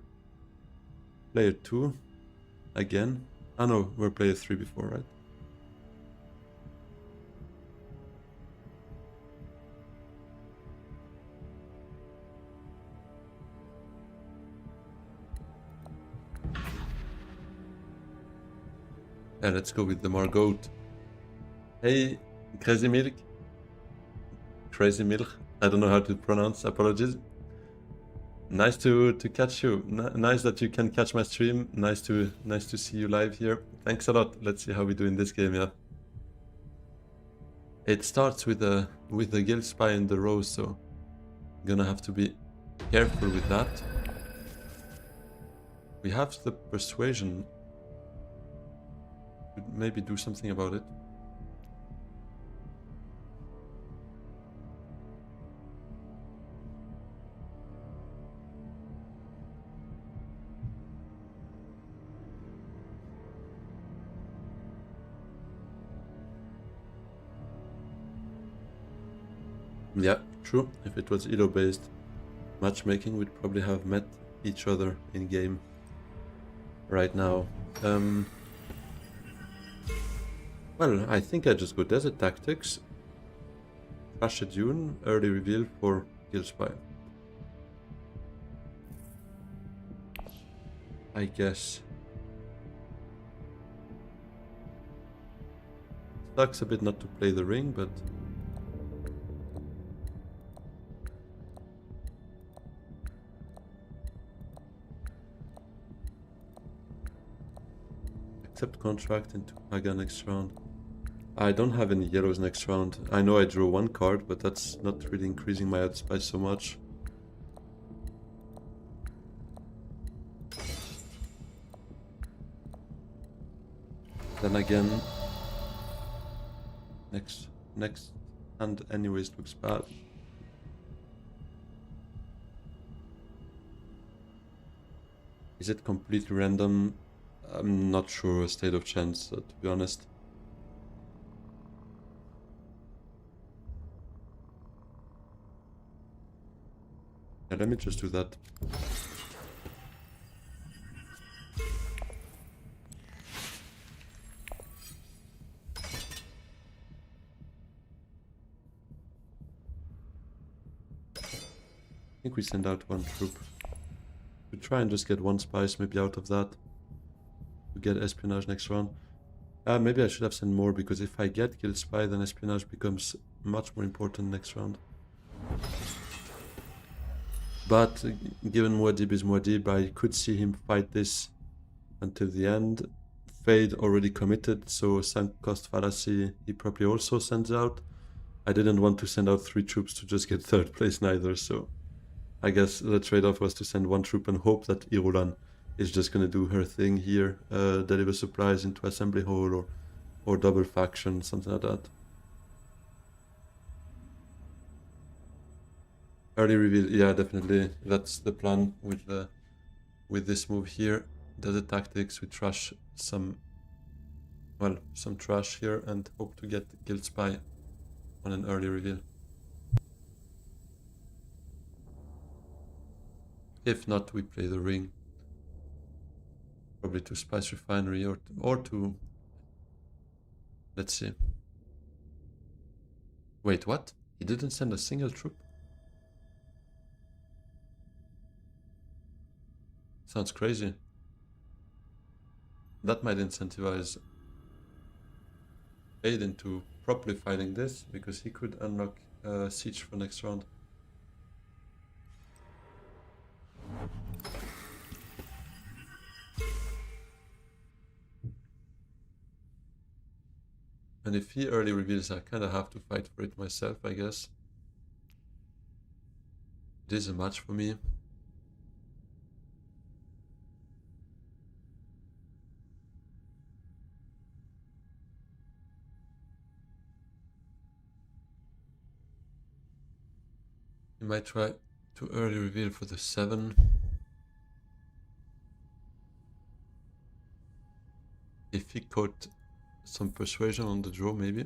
Player 2, again. Ah no, we're player 3 before, right? Yeah, let's go with the Margot. Hey, Crazy Milk. Crazy Milk. I don't know how to pronounce, apologies. Nice to catch you. Nice that you can catch my stream. Nice to see you live here. Thanks a lot. Let's see how we do in this game, yeah. It starts with the Guild Spy in the row, so I'm gonna have to be careful with that. We have the persuasion. Could maybe do something about it. Yeah, true. If it was Elo-based matchmaking, we'd probably have met each other in game right now. Well, I think I just go Desert Tactics, Crash a Dune, early reveal for Guild Spy. I guess. Sucks a bit not to play the ring, but accept contract into Haga next round. I don't have any yellows next round. I know I drew 1 card, but that's not really increasing my odds by so much. Then again, next hand anyways looks bad. Is it completely random? I'm not sure, state of chance, to be honest. Yeah, let me just do that. I think we send out 1 troop. We try and just get 1 spice maybe out of that. To get espionage next round. Maybe I should have sent more, because if I get Guild Spy, then espionage becomes much more important next round. But given Muad'Dib is Muad'Dib, I could see him fight this until the end. Fade already committed, so sunk cost fallacy he probably also sends out. I didn't want to send out 3 troops to just get 3rd place neither, so I guess the trade-off was to send 1 troop and hope that Irulan is just gonna do her thing here, deliver supplies into assembly hall or double faction, something like that. Early reveal, yeah, definitely. That's the plan with this move here. Desert Tactics, we trash some trash here and hope to get Guild Spy on an early reveal. If not, we play the ring. Probably to Spice Refinery or to... Let's see. Wait, what? He didn't send a single troop? Sounds crazy. That might incentivize Aid into properly fighting this, because he could unlock Siege for next round. And if he early reveals, I kind of have to fight for it myself, I guess. It is a match for me. He might try to early reveal for the 7. If he caught some persuasion on the draw, maybe.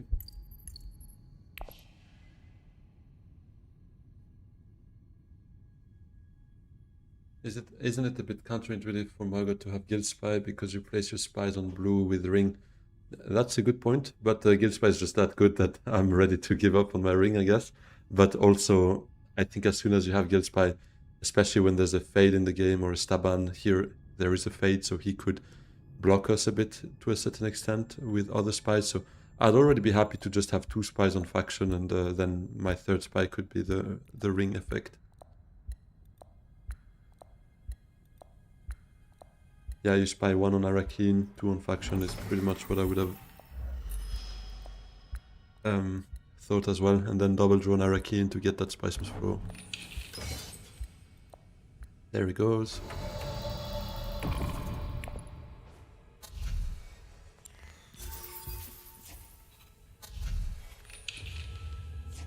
Isn't it a bit counterintuitive for Margot to have Guild Spy because you place your spies on blue with ring? That's a good point, but Guild Spy is just that good that I'm ready to give up on my ring, I guess. But also, I think as soon as you have Guild Spy, especially when there's a fade in the game or a Staban, here there is a fade, so he could block us a bit to a certain extent with other spies. So I'd already be happy to just have 2 spies on faction, and then my 3rd spy could be the ring effect. Yeah, you spy 1 on Arakeen, 2 on faction is pretty much what I would have thought as well, and then double draw on Arakeen to get that Spiceman's Flow. There he goes.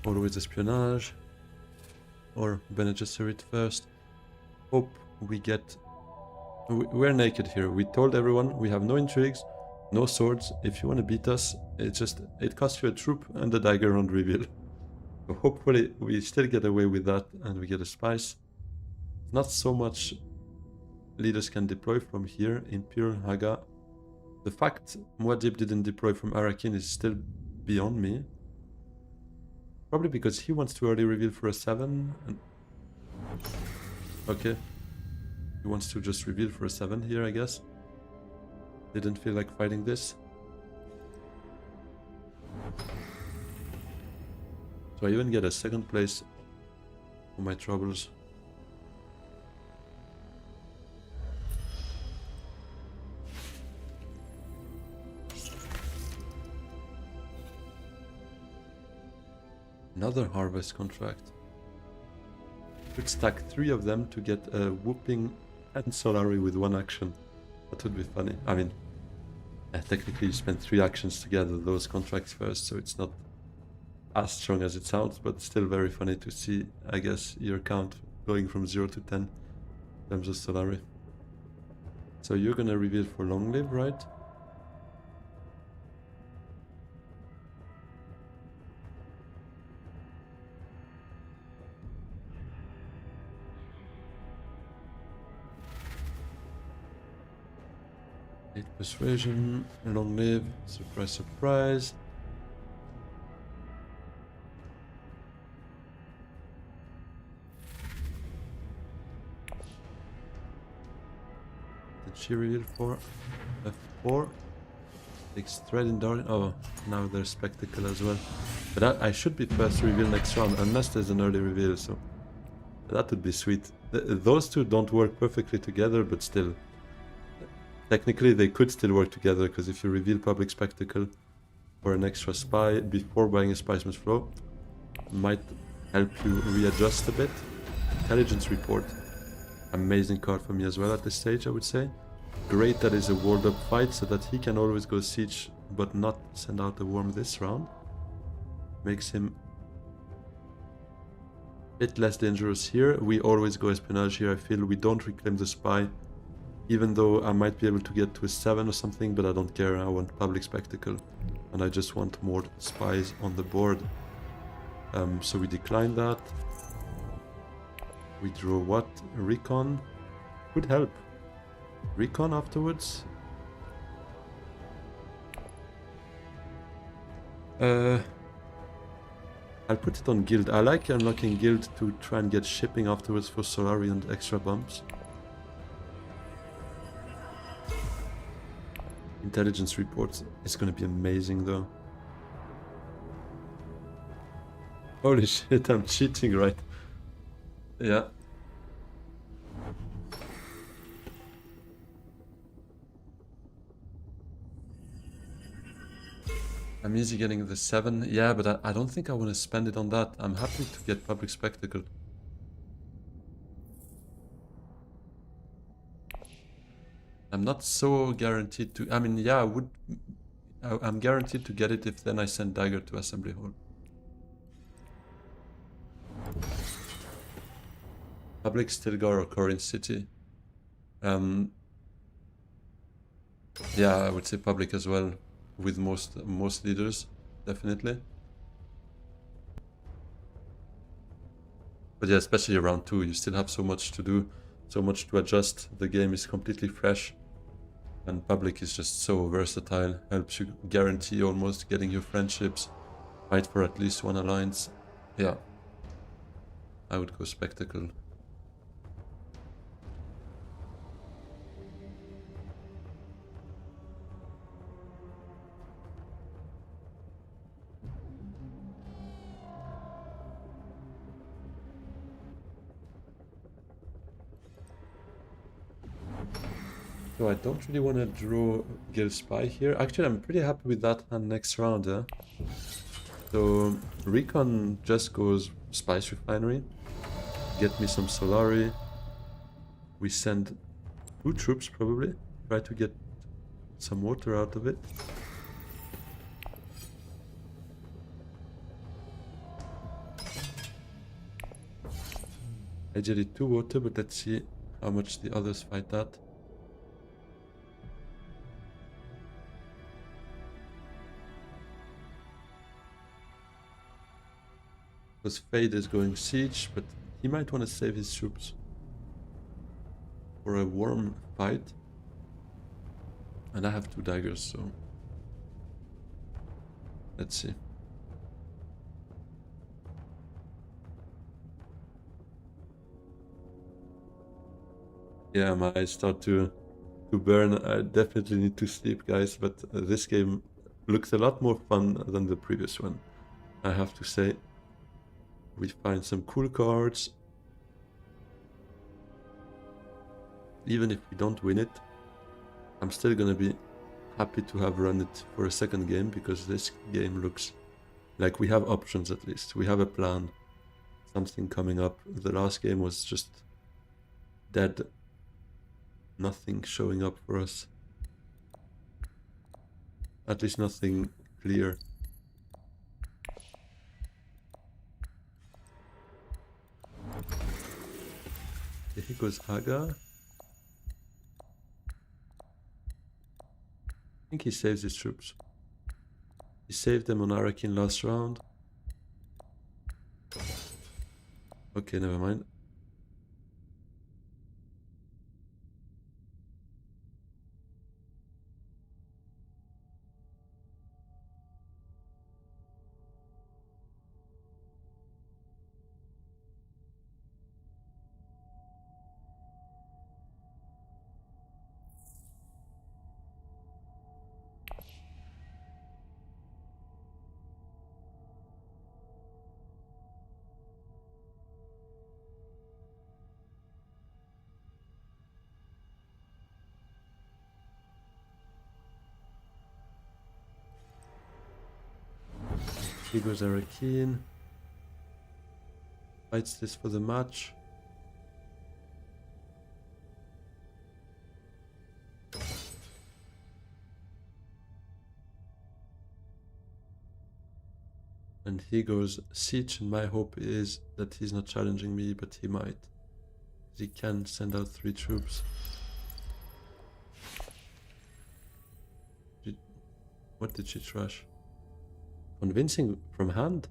Always espionage. Or Bene Gesserit first. Hope we get... We're naked here. We told everyone we have no intrigues, no swords. If you want to beat us, it costs you a troop and a dagger on reveal. So hopefully we still get away with that and we get a spice. Not so much leaders can deploy from here. Imperium, Haga. The fact Muad'Dib didn't deploy from Arakeen is still beyond me. Probably because he wants to early reveal for a 7. Okay. He wants to just reveal for a 7 here, I guess. Didn't feel like fighting this. So I even get a 2nd place for my troubles. Another harvest contract. Could stack 3 of them to get a whooping and Solari with 1 action. That would be funny. I mean, technically you spend 3 actions to gather those contracts first, so it's not as strong as it sounds, but still very funny to see, I guess, your count going from 0 to 10 in terms of Solari. So you're gonna reveal for long live, right? Persuasion, long live, surprise, surprise. Did she reveal for F4? Takes thread in dark. Oh, now there's spectacle as well. But I should be first to reveal next round, unless there's an early reveal, so that would be sweet. Those two don't work perfectly together, but still. Technically, they could still work together, because if you reveal Public Spectacle for an extra spy before buying a Spiceman's Flow, might help you readjust a bit. Intelligence Report. Amazing card for me as well at this stage, I would say. Great that is a walled up fight, so that he can always go siege, but not send out a worm this round. Makes him a bit less dangerous here. We always go espionage here, I feel. We don't reclaim the spy. Even though I might be able to get to a 7 or something, but I don't care, I want Public Spectacle. And I just want more spies on the board. So we decline that. We draw what? Recon? Would help. Recon afterwards? I'll put it on Guild. I like unlocking Guild to try and get shipping afterwards for Solari and extra bumps. Intelligence reports is gonna be amazing though. Holy shit, I'm cheating, right? Yeah. I'm easy getting the 7. Yeah, but I don't think I want to spend it on that. I'm happy to get Public Spectacle. I'm not so guaranteed to... I mean, yeah, I'm guaranteed to get it if then I send Dagger to Assembly Hall. Public, Stilgar, or Corin City. Yeah, I would say Public as well, with most leaders, definitely. But yeah, especially around 2, you still have so much to do, so much to adjust. The game is completely fresh. And Public is just so versatile, helps you guarantee almost getting your friendships, fight for at least one alliance. Yeah, I would go Spectacle. So I don't really want to draw Gil Spy here. Actually, I'm pretty happy with that hand next round, yeah? So Recon just goes Spice Refinery. Get me some Solari. We send 2 troops probably. Try to get some water out of it. I did 2 water, but let's see how much the others fight that. Because Fade is going siege, but he might want to save his troops for a warm fight. And I have 2 daggers, so let's see. Yeah, my eyes start to burn. I definitely need to sleep, guys, but this game looks a lot more fun than the previous one, I have to say. We find some cool cards. Even if we don't win it, I'm still gonna be happy to have run it for a second game, because this game looks like we have options at least. We have a plan, something coming up. The last game was just dead. Nothing showing up for us. At least nothing clear. Here goes Haga. I think he saves his troops. He saved them on Arakin last round. Okay, never mind. Here goes Arakin. Fights this for the match. And he goes Siege, and my hope is that he's not challenging me, but he might. He can send out 3 troops. What did she trash? Convincing from hand?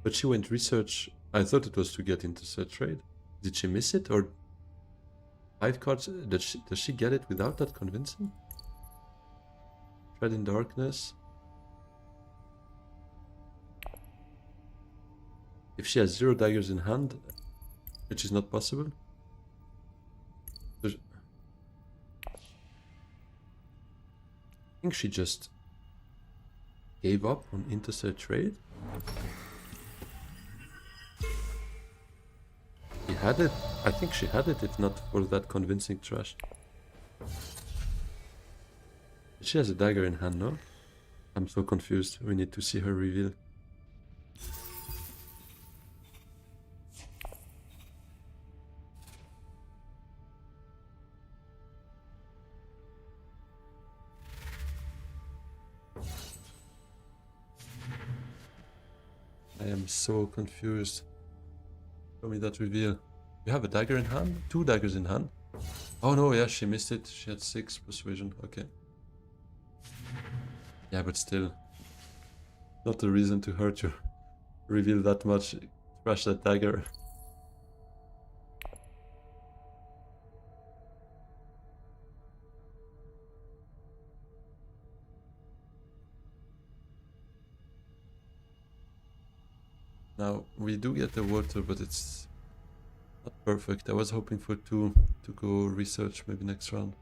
But she went research. I thought it was to get into set trade. Did she miss it, or 5 cards? Does she get it without that convincing? Tread in Darkness. If she has 0 daggers in hand, which is not possible. I think she just gave up on interset trade. He had it. I think she had it, if not for that convincing trash. She has a dagger in hand, no? I'm so confused. We need to see her reveal. I am so confused. Show me that reveal. You have a dagger in hand? 2 daggers in hand? Oh no, yeah, she missed it. She had 6 persuasion. Okay. Yeah, but still. Not a reason to hurt you. Reveal that much. Crash that dagger. Now, we do get the water, but it's not perfect. I was hoping for 2 to go research maybe next round.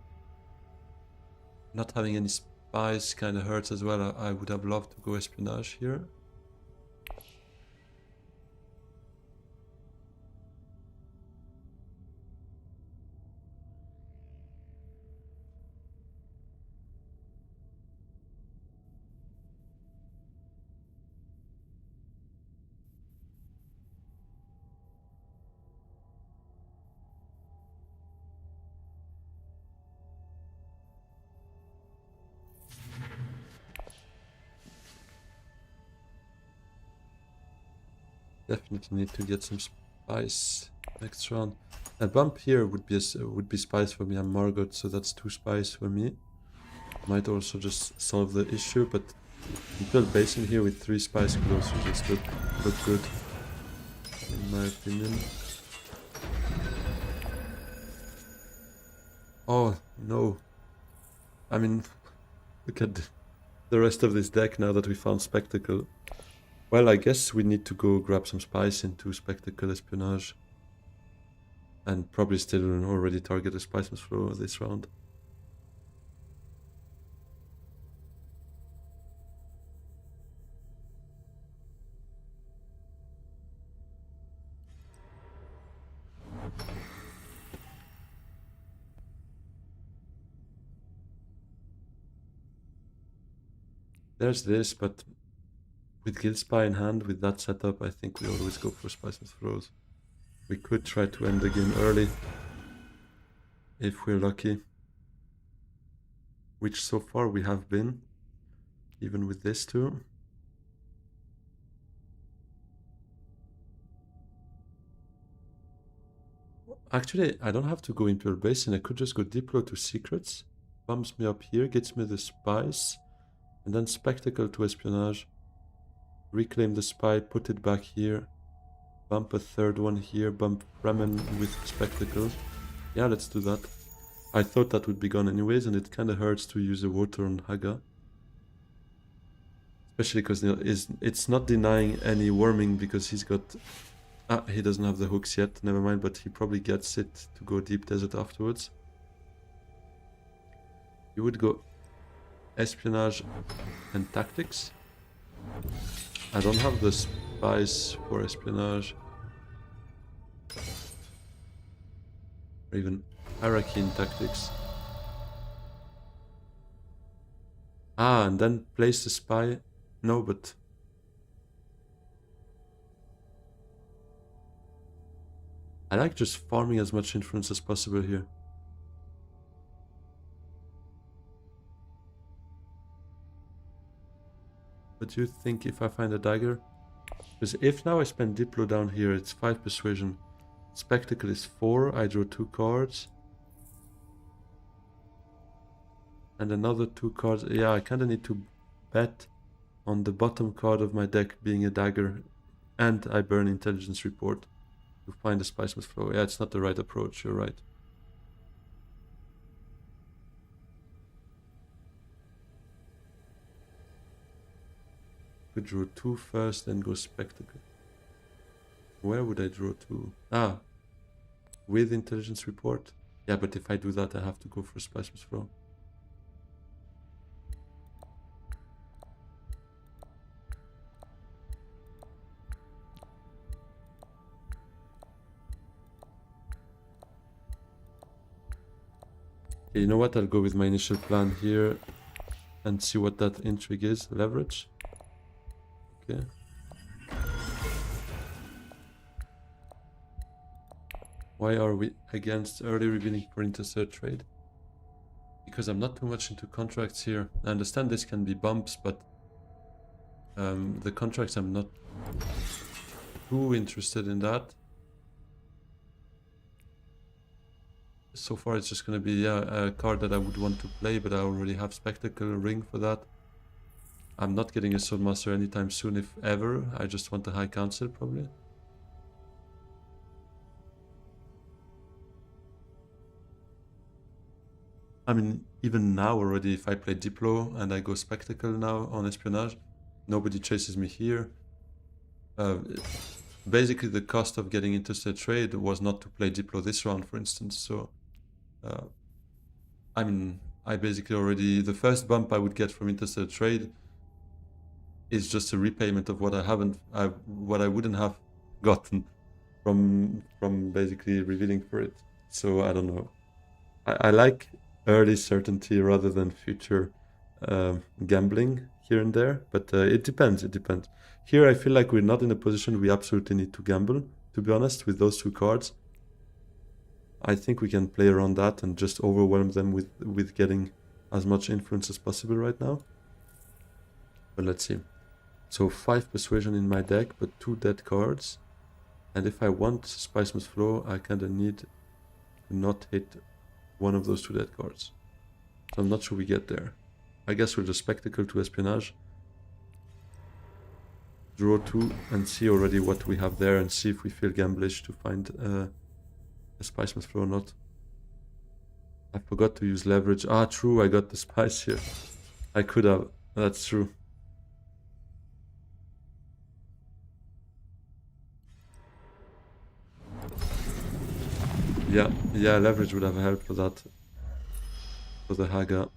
Not having any spies kind of hurts as well. I would have loved to go espionage here. Definitely need to get some spies next round. A bump here would be spies for me. I'm Margot, so that's 2 spies for me. Might also just solve the issue, but Imperial Basin here with 3 spies could also just look good, in my opinion. Oh no! I mean, look at the rest of this deck now that we found Spectacle. Well, I guess we need to go grab some spies into Spectacle Espionage. And probably still already target the Spiceman's Flow this round. There's this, but with Guild Spy in hand, with that setup, I think we always go for Spiceman's Flows. We could try to end the game early, if we're lucky. Which so far we have been, even with this too. Actually, I don't have to go Imperial Basin, I could just go Diplo to Secrets, bumps me up here, gets me the Spice, and then Spectacle to Espionage. Reclaim the Spy, put it back here, bump a 3rd one here, bump Fremen with Spectacle. Yeah, let's do that. I thought that would be gone anyways, and it kinda hurts to use a water on Haga. Especially because it's not denying any warming because he's got... Ah, he doesn't have the hooks yet, never mind, but he probably gets it to go Deep Desert afterwards. You would go Espionage and Tactics. I don't have the spies for Espionage. Or even Hierarchy in Tactics. Ah, and then place the spy. No, but... I like just farming as much influence as possible here. What do you think if I find a dagger? Because if now I spend Diplo down here, it's 5 persuasion. Spectacle is 4, I draw 2 cards. And another 2 cards. Yeah, I kinda need to bet on the bottom card of my deck being a dagger. And I burn Intelligence Report to find the Spiceman's Flow. Yeah, it's not the right approach, you're right. Could draw 2 first, then go Spectacle. Where would I draw 2? Ah, with Intelligence Report. Yeah, but if I do that, I have to go for Spiceman's Flow. Okay, you know what? I'll go with my initial plan here. and see what that intrigue is. Leverage. Okay. Why are we against early revealing for interstellar trade? Because I'm not too much into contracts here. I understand this can be bumps, but the contracts, I'm not too interested in that. So far it's just going to be a card that I would want to play, but I already have Spectacle Ring for that. I'm not getting a Swordmaster anytime soon, if ever. I just want the High Council, probably. I mean, even now already, if I play Diplo and I go Spectacle now on Espionage, nobody chases me here. Basically, the cost of getting into the trade was not to play Diplo this round, for instance, so... I mean, I basically already... The first bump I would get from Interstellar Trade is just a repayment of what what I wouldn't have gotten from basically revealing for it. So I don't know. I like early certainty rather than future gambling here and there, but it depends. It depends. Here I feel like we're not in a position we absolutely need to gamble. To be honest, with those two cards, I think we can play around that and just overwhelm them with getting as much influence as possible right now. But let's see. So 5 persuasion in my deck, but 2 dead cards. And if I want Spice Must Flow, I kinda need to not hit one of those 2 dead cards. So I'm not sure we get there. I guess we'll just Spectacle to Espionage. Draw 2 and see already what we have there and see if we feel gamblish to find a Spice Must Flow or not. I forgot to use leverage. Ah, true, I got the Spice here. I could have. That's true. Yeah, leverage would have helped for that. For the Haga.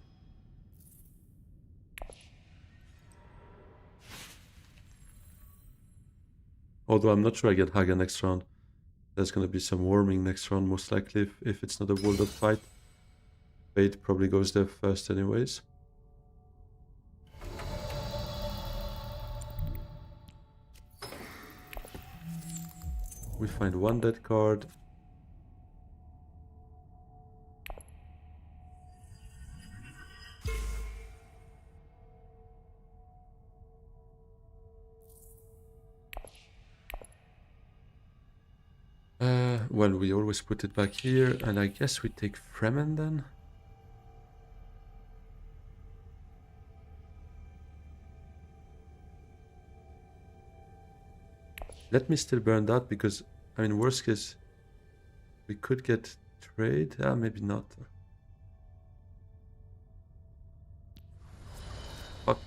Although I'm not sure I get Haga next round. There's gonna be some warming next round, most likely, if it's not a World of fight. Fate probably goes there first anyways. We find 1 dead card. Well, we always put it back here, and I guess we take Fremen then? Let me still burn that, because, I mean, worst case, we could get trade. Maybe not. Fuck,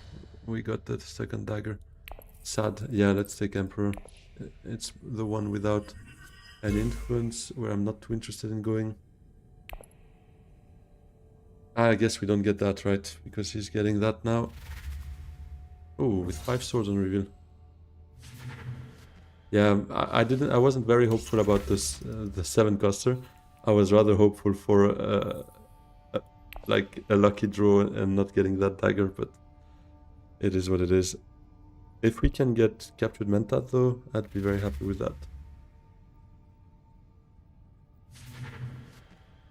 we got the second dagger. Sad. Yeah, let's take Emperor. It's the one without an influence, where I'm not too interested in going. I guess we don't get that, right? Because he's getting that now. Oh, with 5 swords on reveal. Yeah, I wasn't very hopeful about this, the 7 coster. I was rather hopeful for like a lucky draw and not getting that dagger, but it is what it is. If we can get captured Mentat though, I'd be very happy with that.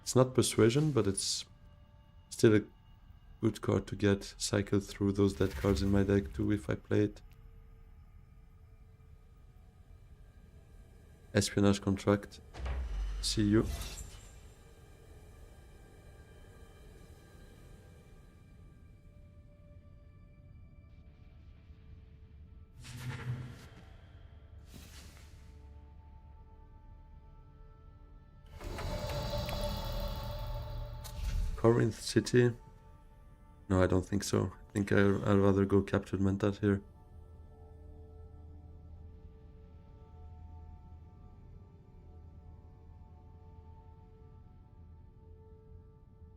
It's not persuasion, but it's still a good card to get. Cycle through those dead cards in my deck too if I play it. Espionage contract. See you. Corinth City? No, I don't think so. I think I'd rather go Captured Mentat here.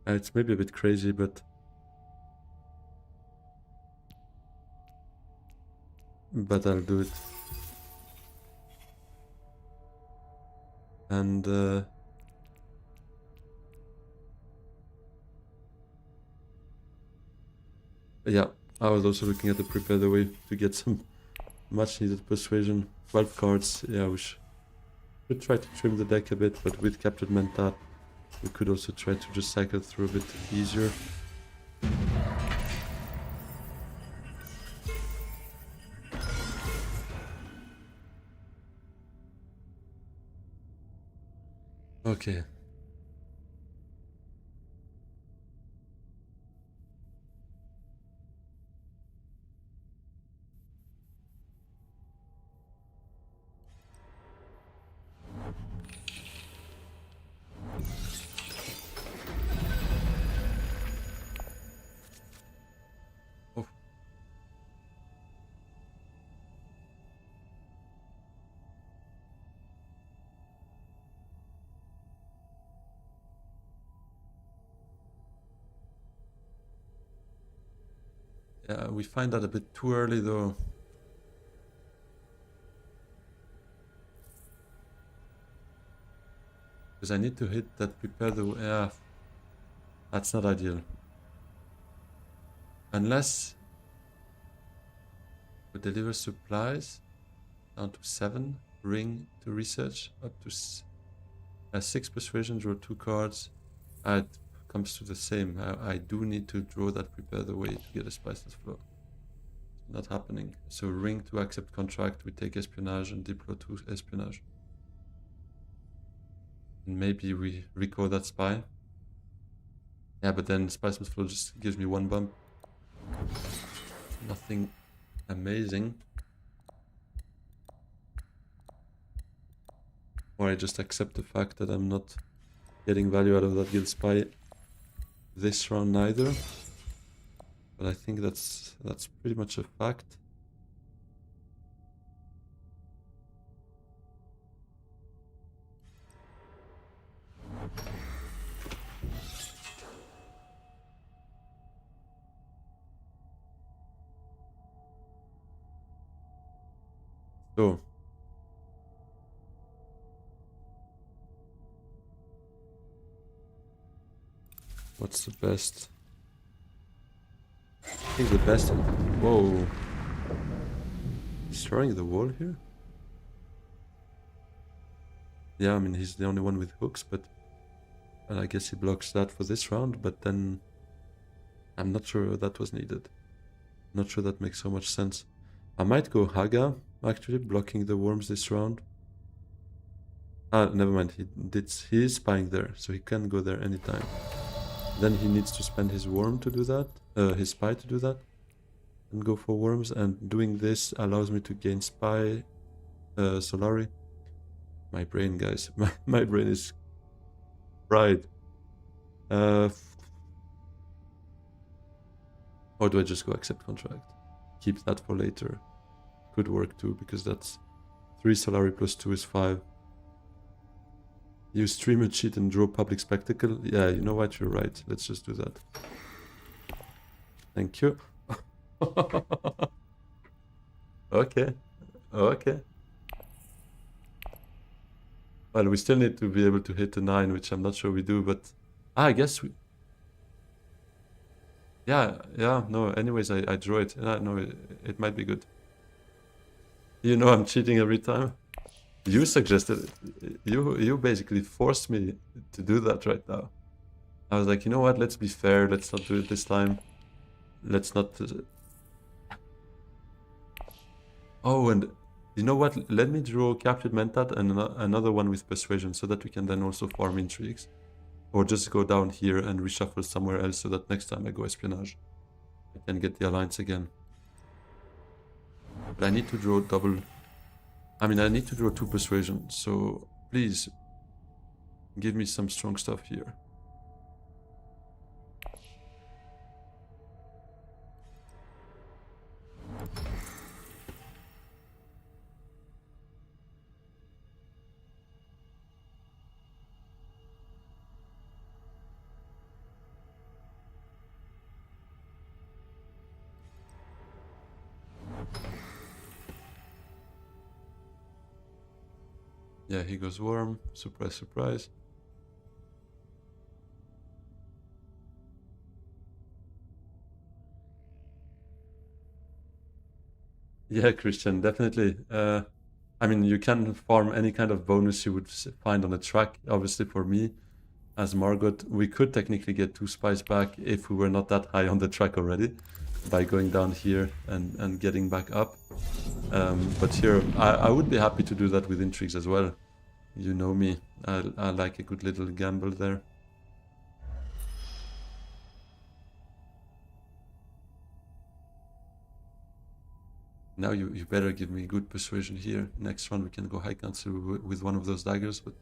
It's maybe a bit crazy, but I'll do it. And Yeah, I was also looking at the prepare the way to get some much needed persuasion. 12 cards, yeah, we should try to trim the deck a bit, but with Captured Mentat, we could also try to just cycle through a bit easier. Okay. Oh. Yeah, we find that a bit too early though. Because I need to hit that prepare the... Yeah, that's not ideal. Unless we deliver supplies down to 7, ring to research, up to 6 persuasion, draw 2 cards. It comes to the same. I do need to draw that prepare the way to get a spiceless flow. Not happening. So ring to accept contract, we take espionage and deploy to espionage. And maybe we recall that spy. Yeah, but then spiceless flow just gives me 1 bump. Nothing amazing. Or I just accept the fact that I'm not getting value out of that guild spy this round neither. But I think that's pretty much a fact. So what's the best? I think the best... Whoa. Destroying the wall here? Yeah, I mean, he's the only one with hooks, but... And I guess he blocks that for this round, but then... I'm not sure that was needed. Not sure that makes so much sense. I might go Haga, actually, blocking the worms this round. Ah, never mind, he is spying there, so he can go there anytime. Then he needs to spend his worm to do that, his spy to do that, and go for worms, and doing this allows me to gain spy, Solari. My brain, guys, my brain is fried. Or do I just go accept contract? Keep that for later. Could work too, because that's 3 Solari plus 2 is 5. Use streamer cheat and draw public spectacle. Yeah, you know what, you're right. Let's just do that. Thank you. Okay. Okay. Well, we still need to be able to hit a 9, which I'm not sure we do, but... I guess we... Yeah, no, anyways, I draw it. No, it might be good. You know I'm cheating every time. You suggested it. You basically forced me to do that right now. I was like, you know what, let's be fair, let's not do it this time. Let's not... Oh, and you know what, let me draw Captured Mentat and another one with Persuasion, so that we can then also farm intrigues. Or just go down here and reshuffle somewhere else, so that next time I go Espionage, I can get the alliance again. But I need to draw double... I mean, I need to draw 2 Persuasion, so please give me some strong stuff here. Yeah, he goes Worm. Surprise, surprise. Yeah, Christian, definitely. I mean, you can farm any kind of bonus you would find on the track. Obviously, for me, as Margot, we could technically get 2 spies back if we were not that high on the track already by going down here and getting back up. But here, I would be happy to do that with intrigues as well. You know me, I like a good little gamble there. Now you better give me good persuasion here. Next one we can go high council with one of those daggers, but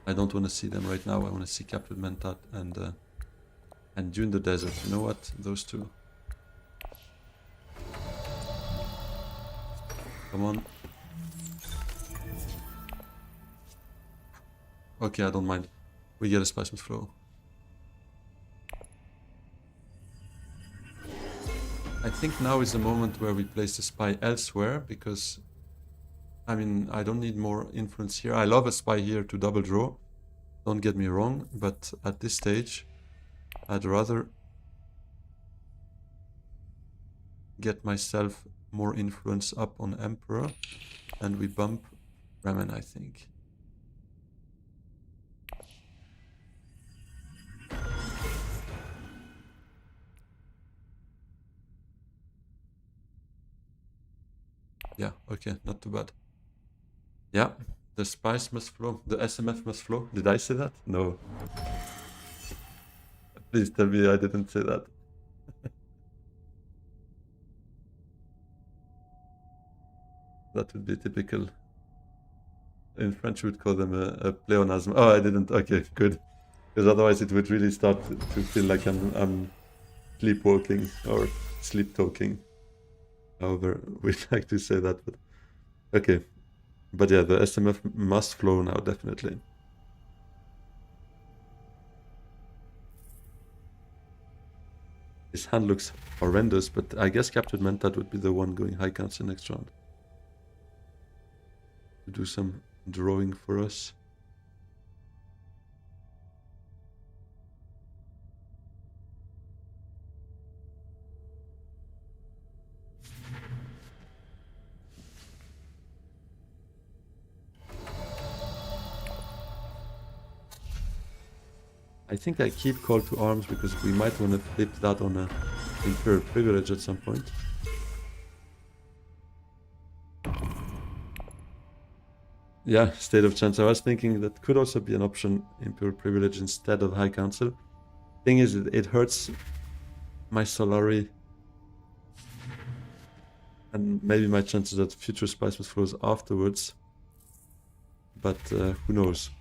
I don't want to see them right now. I want to see Captain Mentat and Dune the Desert. You know what? Those two. Come on. Okay, I don't mind. We get a Spice Smith Flow. I think now is the moment where we place the spy elsewhere, because I mean, I don't need more influence here. I love a spy here to double draw, don't get me wrong, but at this stage I'd rather get myself more influence up on Emperor, and we bump Bremen, I think. Yeah, okay, not too bad. Yeah, the spice must flow. The SMF must flow. Did I say that? No. Please tell me I didn't say that. That would be typical. In French, we would call them a pleonasm. Oh, I didn't. Okay, good. Because otherwise, it would really start to feel like I'm sleepwalking or sleep talking. However, we like to say that. But okay. But yeah, the SMF must flow now, definitely. His hand looks horrendous, but I guess Captain Mentat would be the one going high council next round. To do some drawing for us. I think I keep Call to Arms because we might want to flip that on a Imperial Privilege at some point. Yeah, State of Chance. I was thinking that could also be an option, Imperial Privilege instead of High Council. Thing is, it hurts my Solari and maybe my chances at future Spice Must flows afterwards. But who knows?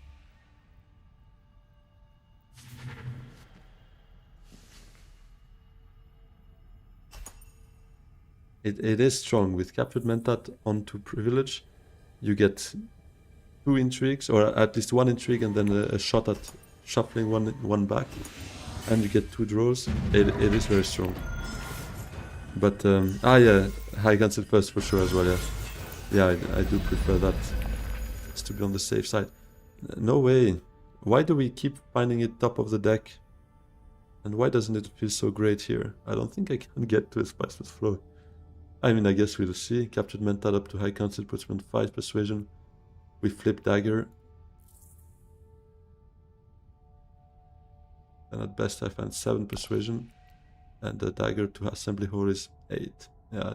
It is strong. With Captured Mentat onto Privilege, you get 2 intrigues, or at least 1 intrigue, and then a shot at shuffling one back, and you get 2 draws. It is very strong. But yeah, High Cancel first for sure as well. Yeah, I do prefer that, just to be on the safe side. No way. Why do we keep finding it top of the deck? And why doesn't it feel so great here? I don't think I can get to a Spiceless Flow. I mean, I guess we'll see. Captured Mentat up to High Council puts me on 5 Persuasion. We flip Dagger. And at best I find 7 Persuasion. And the Dagger to Assembly Hole is 8. Yeah,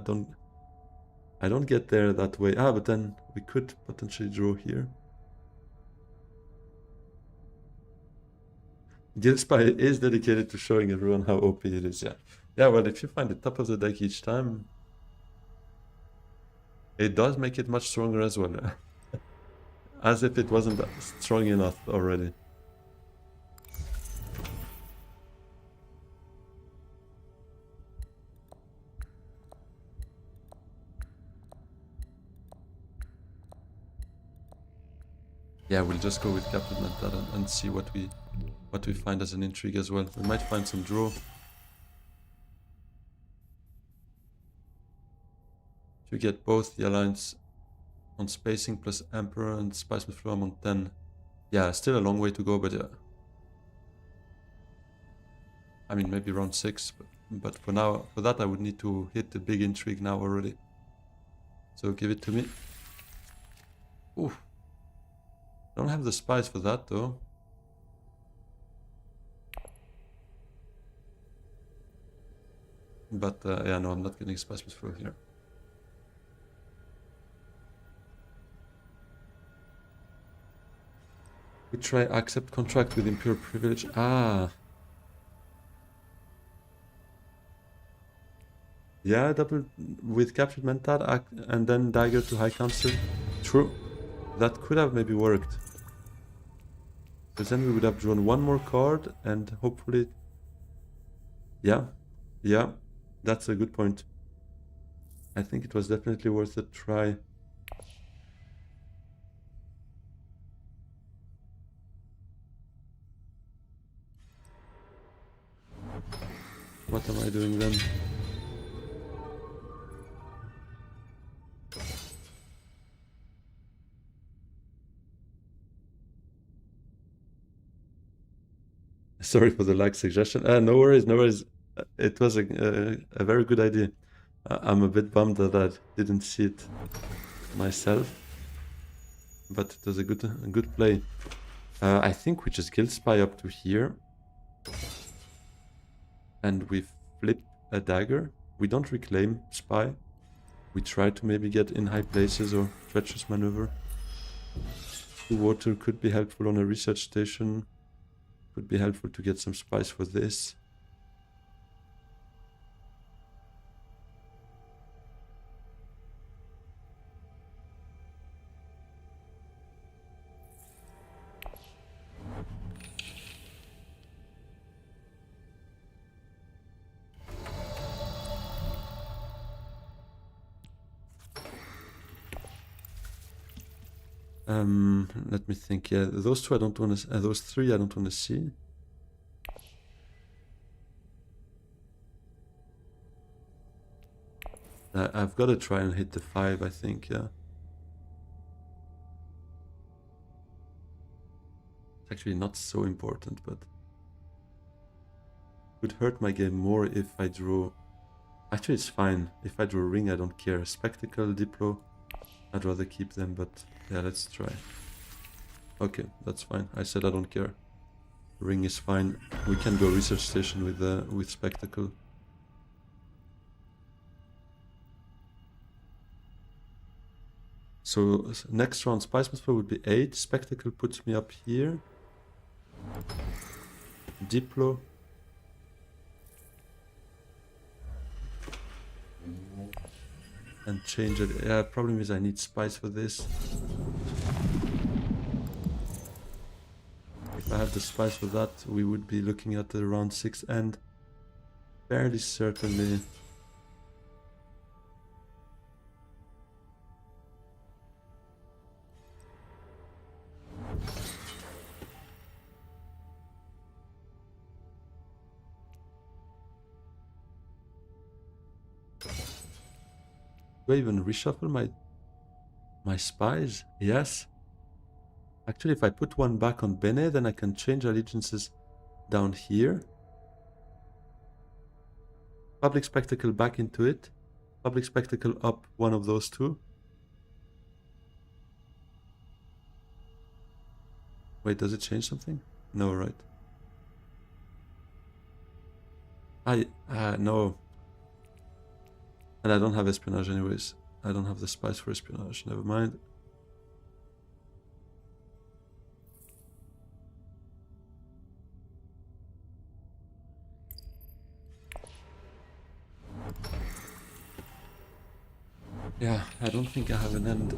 I don't get there that way. But then we could potentially draw here. Guild Spy is dedicated to showing everyone how OP it is, yeah. Yeah, well, if you find the top of the deck each time, it does make it much stronger as well. As if it wasn't strong enough already. Yeah, we'll just go with Captain Mentat and see what we find as an intrigue as well. We might find some draw. You get both the Alliance on spacing plus Emperor and Spice with Flum on 10. Yeah, still a long way to go, but yeah. I mean, maybe round 6, but for now, for that I would need to hit the big intrigue now already. So give it to me. Ooh. Don't have the spice for that though. But yeah, no, I'm not getting spice through here. We try accept contract with Imperial privilege. Ah. Yeah, double with captured mentat and then dagger to High Council. True. That could have maybe worked. Because then we would have drawn one more card and hopefully... Yeah. Yeah. That's a good point. I think it was definitely worth a try. What am I doing then? Sorry for the lag suggestion. No worries, no worries. It was a very good idea. I'm a bit bummed that I didn't see it myself, but it was a good play. I think we just Guild Spy up to here, and we flip a dagger. We don't reclaim Spy. We try to maybe get in high places or treacherous maneuver. Water could be helpful on a research station. Could be helpful to get some spice for this. Let me think. Yeah, those two I don't want to. Those three I don't want to see. I've got to try and hit the 5, I think, yeah. It's actually not so important, but... Would hurt my game more if I drew... Actually, it's fine. If I draw a ring, I don't care. Spectacle, Diplo, I'd rather keep them, but... Yeah, let's try. Okay, that's fine. I said I don't care. Ring is fine. We can go research station with Spectacle. So next round Spice Master would be 8. Spectacle puts me up here. Diplo. And change it. Yeah, problem is I need spice for this. If I had the spice for that, we would be looking at the round 6 and fairly certainly... Do I even reshuffle my spies? Yes. Actually, if I put one back on Bene, then I can change allegiances down here. Public Spectacle back into it. Public Spectacle up one of those two. Wait, does it change something? No, right? No. And I don't have espionage anyways. I don't have the spice for espionage. Never mind. Yeah, I don't think I have an end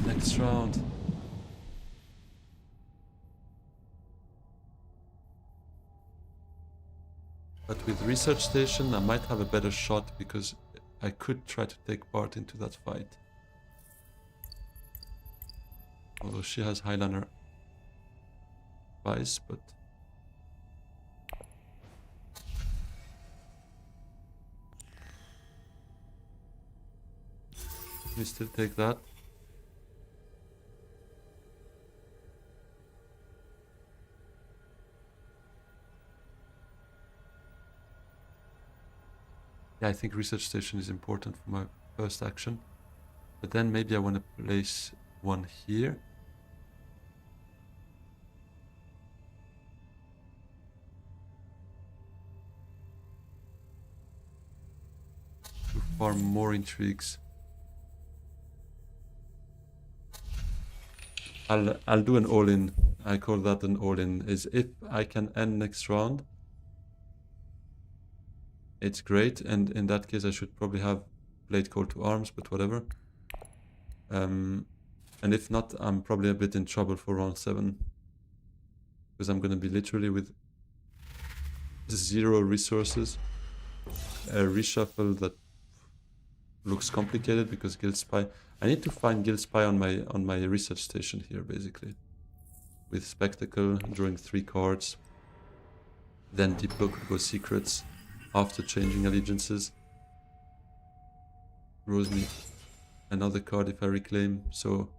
next round. But with research station, I might have a better shot because I could try to take part into that fight. Although she has Highlander spice, but... We still take that. Yeah, I think research station is important for my first action. But then maybe I want to place one here. To farm more intrigues. I'll do an all-in. I call that an all-in. Is if I can end next round, it's great. And in that case, I should probably have played Call to Arms, but whatever. And if not, I'm probably a bit in trouble for round 7. Because I'm going to be literally with 0 resources. A reshuffle that looks complicated because Guild Spy. I need to find Guild Spy on my research station here, basically. With Spectacle, drawing 3 cards. Then Diplo could go Secrets after changing allegiances. Draws me another card if I reclaim. So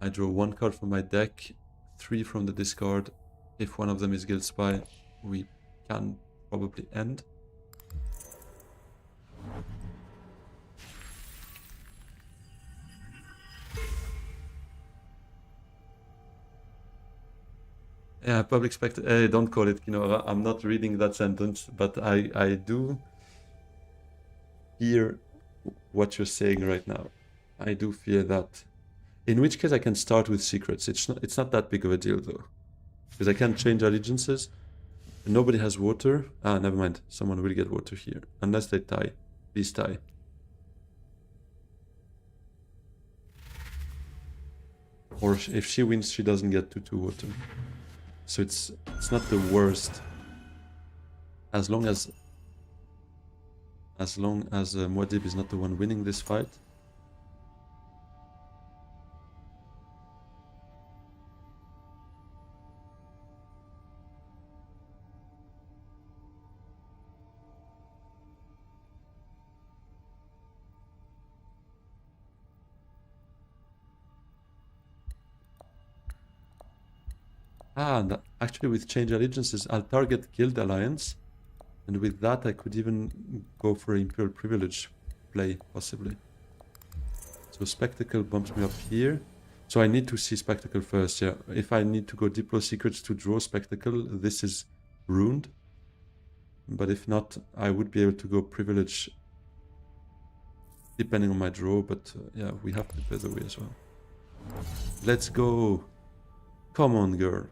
I draw 1 card from my deck, 3 from the discard. If one of them is Guild Spy, we can probably end. Yeah, public spectacle. Hey, don't call it Kinora. I'm not reading that sentence, but I do hear what you're saying right now. I do fear that. In which case I can start with Secrets. It's not that big of a deal though. Because I can change allegiances. Nobody has water. Ah, never mind. Someone will get water here. Unless they tie. Please tie. Or if she wins, she doesn't get 2/2 water. So it's not the worst. As long as Muad'Dib is not the one winning this fight. Ah, and actually with change allegiances, I'll target Guild Alliance. And with that, I could even go for Imperial Privilege play, possibly. So Spectacle bumps me up here. So I need to see Spectacle first, yeah. If I need to go Diplo Secrets to draw Spectacle, this is ruined. But if not, I would be able to go Privilege depending on my draw. But yeah, we have to play the way as well. Let's go. Come on, girl.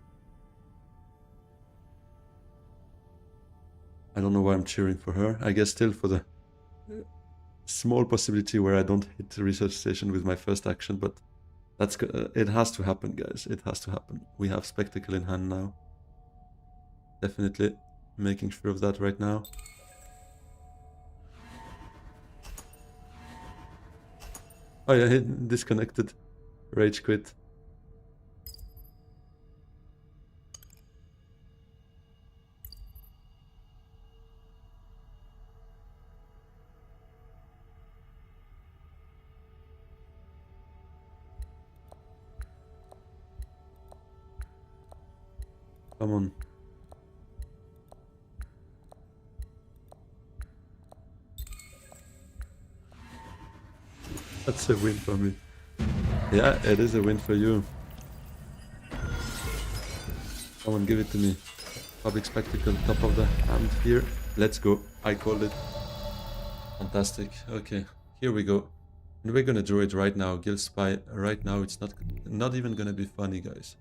I don't know why I'm cheering for her. I guess still for the small possibility where I don't hit the research station with my first action, but that's it has to happen, guys. It has to happen. We have Spectacle in hand now. Definitely making sure of that right now. Oh yeah, disconnected. Rage quit. Come on. That's a win for me. Yeah, it is a win for you. Come on, give it to me. Public Spectacle, top of the hand here. Let's go. I called it. Fantastic. Okay, here we go. And we're gonna draw it right now. Guild Spy. Right now, it's not even gonna be funny, guys.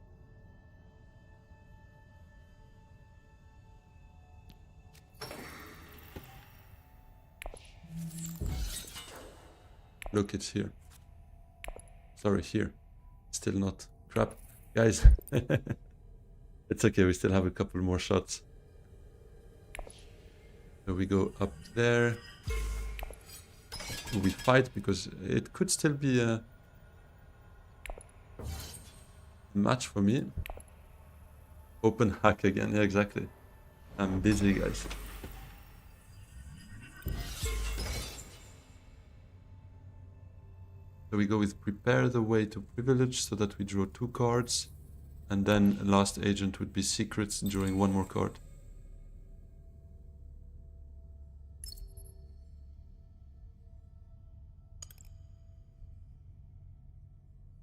Look, it's here. Sorry, here. Still not. Crap. Guys. It's okay, we still have a couple more shots. So we go up there. We fight because it could still be a match for me. Open hack again. Yeah, exactly. I'm busy, guys. So we go with prepare the way to privilege so that we draw 2 cards. And then last agent would be secrets, drawing 1 more card.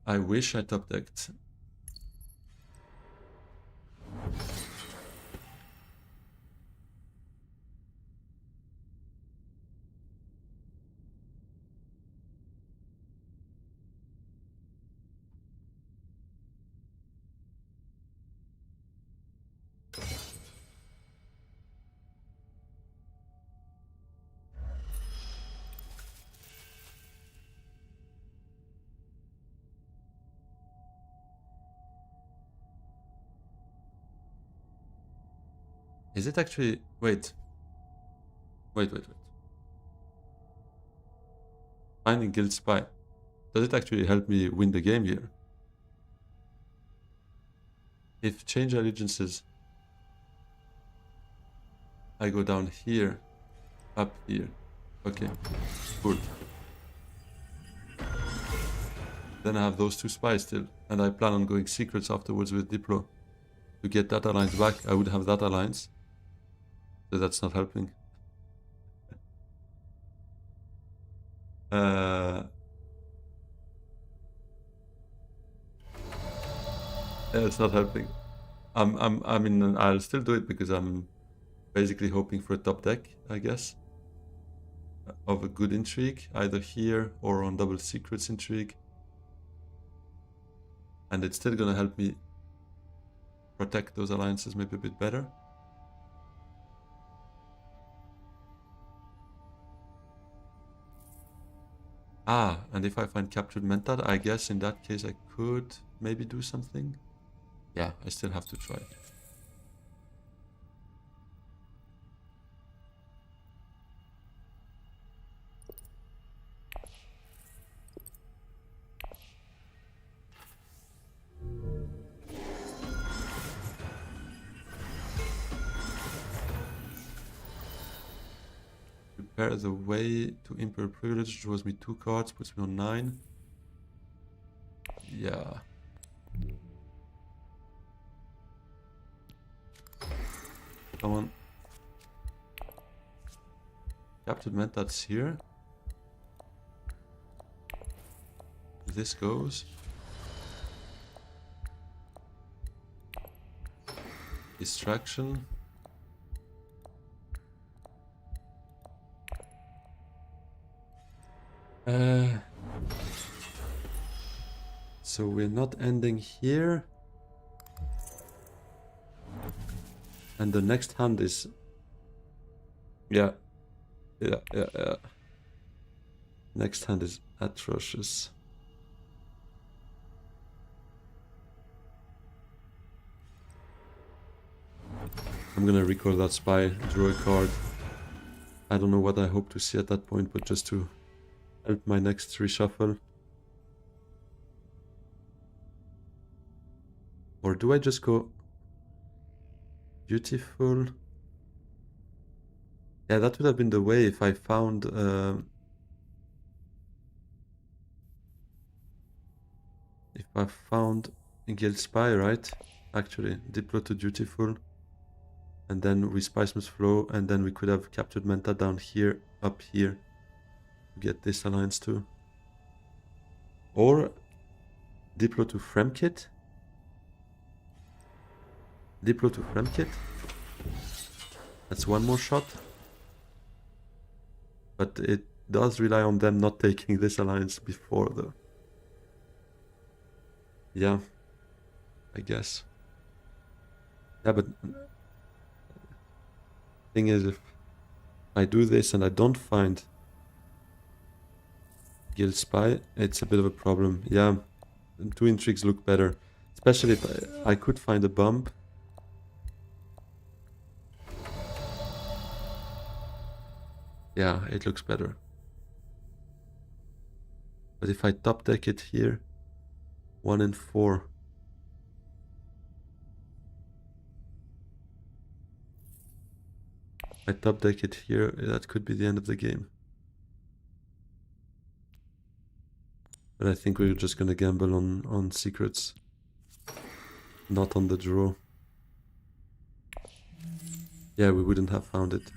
I wish I top decked. Is it actually... Wait. Finding Guild Spy. Does it actually help me win the game here? If change allegiances, I go down here, up here. Okay, cool. Then I have those two spies still, and I plan on going secrets afterwards with Diplo. To get that alliance back, I would have that alliance. So that's not helping. It's not helping. I mean, I'll still do it because I'm basically hoping for a top deck, I guess, of a good intrigue, either here or on double secrets intrigue. And it's still gonna help me protect those alliances maybe a bit better. Ah, and if I find captured mentat, I guess in that case I could maybe do something. Yeah, I still have to try. Prepare the way to Imperial Privilege, draws me 2 cards, puts me on 9. Yeah. Come on. Captured mentats here. This goes. Distraction. So we're not ending here. And the next hand is... Yeah. Next hand is atrocious. I'm gonna recall that spy, draw a card. I don't know what I hope to see at that point, but just to help my next reshuffle. Or do I just go beautiful? Yeah, that would have been the way if I found a Guild Spy, right? Actually, Diplo to dutiful. And then we Spice Must Flow, and then we could have captured Menta down here, up here. To get this alliance too. Or Diplo to Fremkit. Diplo to Fremkit. That's one more shot. But it does rely on them not taking this alliance before the... Yeah. I guess. Yeah, but... Thing is, if I do this and I don't find Guild Spy, it's a bit of a problem. Yeah, 2 intrigues look better. Especially if I could find a bump. Yeah, it looks better. But if I top deck it here, 1 and 4. I top deck it here, that could be the end of the game. But I think we're just gonna gamble on secrets. Not on the draw. Yeah, we wouldn't have found it.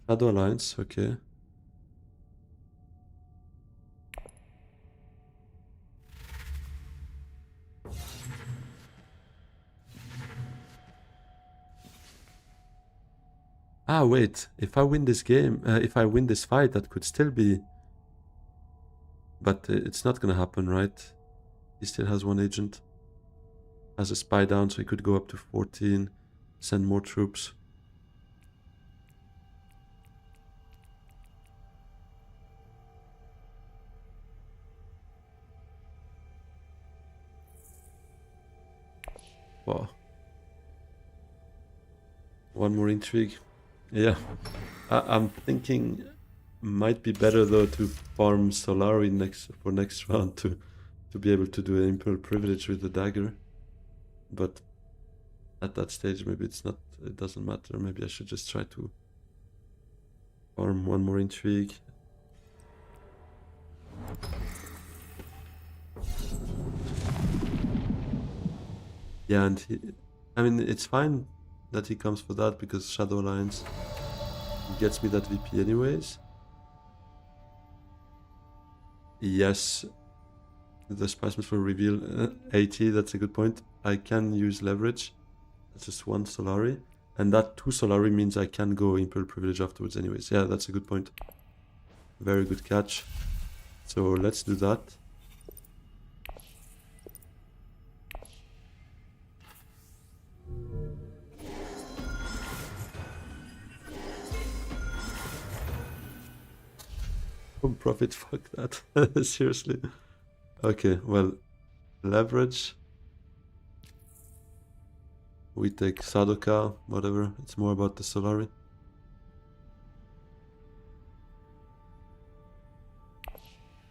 Shadow Alliance, okay. Ah, wait. If I win this game, if I win this fight, that could still be... But it's not gonna happen, right? He still has one agent. Has a spy down, so he could go up to 14. Send more troops. Wow. One more intrigue. Yeah. I'm thinking might be better though to farm Solari for next round to be able to do an Imperial Privilege with the dagger. But at that stage maybe it doesn't matter. Maybe I should just try to farm one more intrigue. Yeah, and I mean it's fine that he comes for that because Shadow Alliance gets me that VP anyways. Yes, the Spicemas will reveal 80, that's a good point. I can use leverage. That's just one Solari. And that 2 Solari means I can go Imperial Privilege afterwards anyways. Yeah, that's a good point. Very good catch. So let's do that. Home profit, fuck that. Seriously. Okay, well, leverage. We take Sadoka, whatever. It's more about the Solari.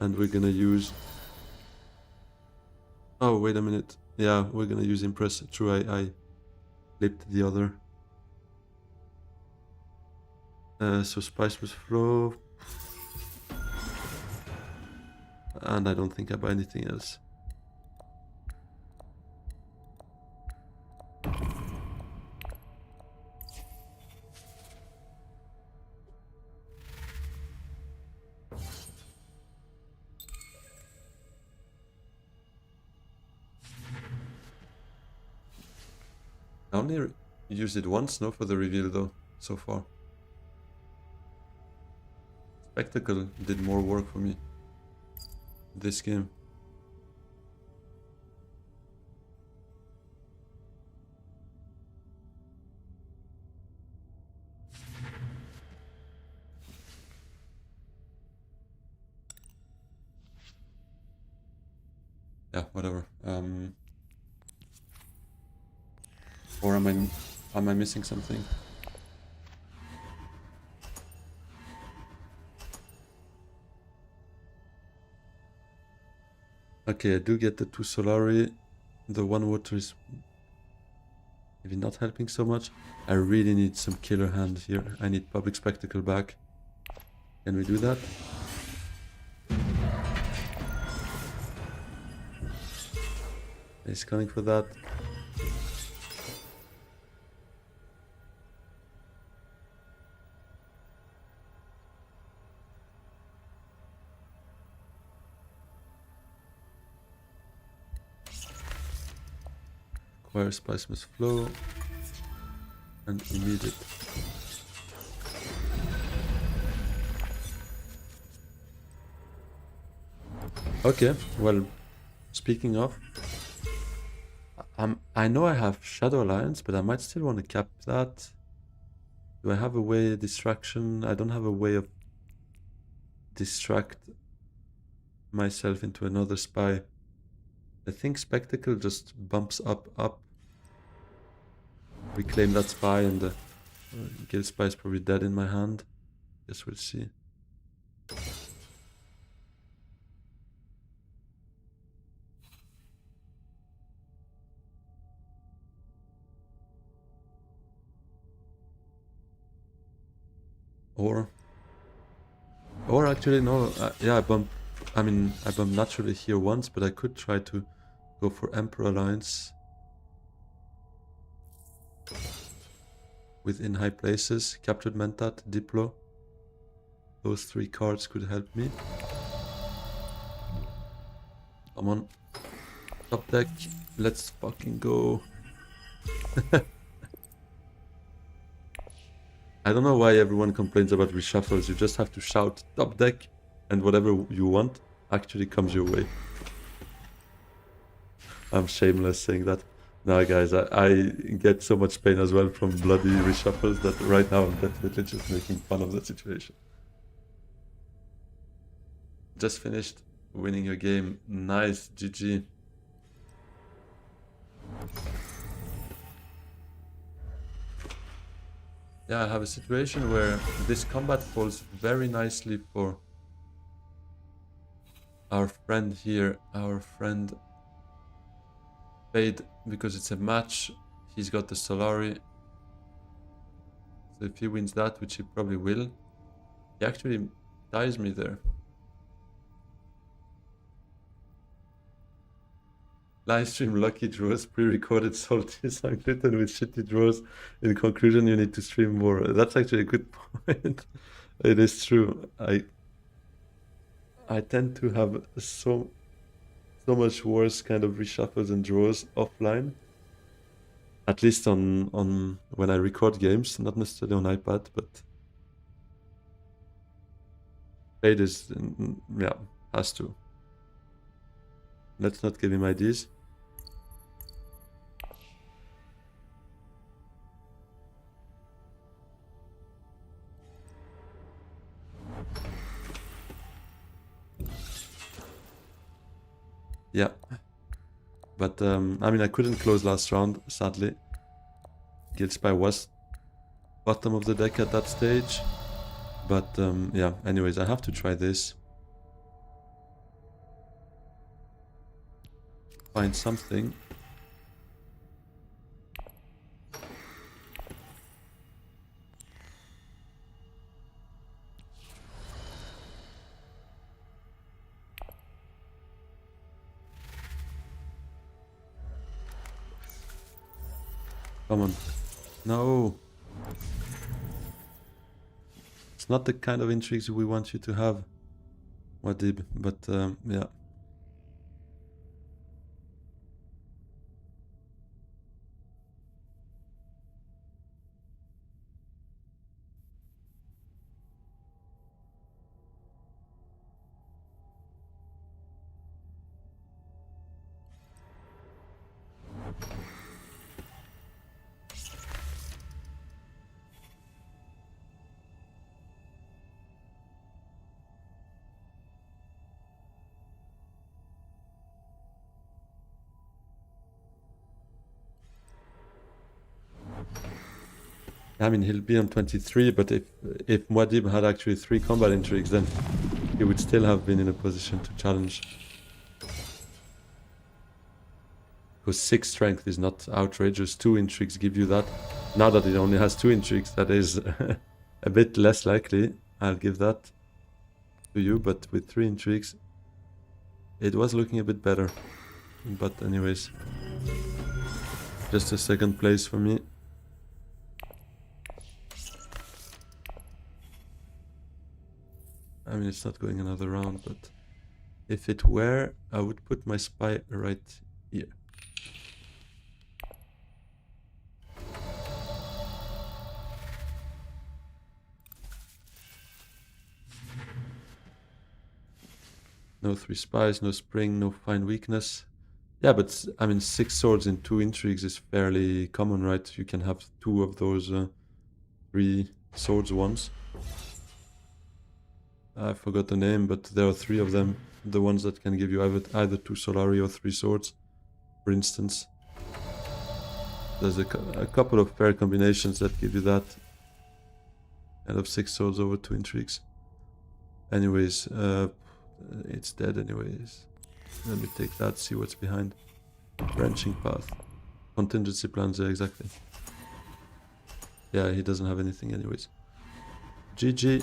And we're gonna use... Oh, wait a minute. Yeah, we're gonna use Impress. True, I flipped the other. So Spice plus Flow. And I don't think I buy anything else. I only used it once, no, for the reveal though, so far. Spectacle did more work for me this game. Yeah, whatever. Or am I missing something? Okay, I do get the 2 Solari. The 1 water is maybe not helping so much. I really need some killer hand here. I need Public Spectacle back. Can we do that? He's coming for that. Acquire Spice must flow. And immediate. Okay, well, speaking of, I know I have Shadow Alliance, but I might still want to cap that. Do I have a way distraction? I don't have a way of distract myself into another spy. I think Spectacle just bumps up. We claim that spy and the Guild Spy is probably dead in my hand. Guess we'll see. Or actually no, yeah, I bump naturally here once, but I could try to go for Emperor Alliance within high places. Captured Mentat, Diplo. Those 3 cards could help me. Come on. Top deck. Let's fucking go. I don't know why everyone complains about reshuffles. You just have to shout top deck and whatever you want actually comes your way. I'm shameless saying that. No, guys, I get so much pain as well from bloody reshuffles that right now I'm definitely just making fun of the situation. Just finished winning a game. Nice, GG. Yeah, I have a situation where this combat falls very nicely for our friend here. Our friend Fade, because it's a match. He's got the Solari. So if he wins that, which he probably will, he actually ties me there. Livestream lucky draws, pre-recorded salty Sankritan with shitty draws. In conclusion, you need to stream more. That's actually a good point. It is true. I tend to have so much worse kind of reshuffles and draws offline. At least on when I record games, not necessarily on iPad, but Fade is, yeah, has to. Let's not give him ideas. Yeah. But, I mean, I couldn't close last round, sadly. Guild Spy was bottom of the deck at that stage. But, yeah, anyways, I have to try this. Find something. Come on. No. It's not the kind of intrigues we want you to have, Wadib, but yeah. I mean, he'll be on 23, but if Muad'Dib had actually 3 combat intrigues, then he would still have been in a position to challenge. Because 6 strength is not outrageous. 2 intrigues give you that. Now that it only has 2 intrigues, that is a bit less likely. I'll give that to you, but with 3 intrigues, it was looking a bit better. But anyways, just a second place for me. I mean, it's not going another round, but if it were, I would put my spy right here. No 3 spies, no spring, no fine weakness. Yeah, but I mean, 6 swords and 2 intrigues is fairly common, right? You can have 2 of those 3 swords once. I forgot the name, but there are 3 of them. The ones that can give you either 2 Solari or 3 swords, for instance. There's a couple of pair combinations that give you that. Kind of 6 swords over 2 intrigues. Anyways, it's dead anyways. Let me take that, see what's behind. Branching path. Contingency plans, yeah, exactly. Yeah, he doesn't have anything anyways. GG.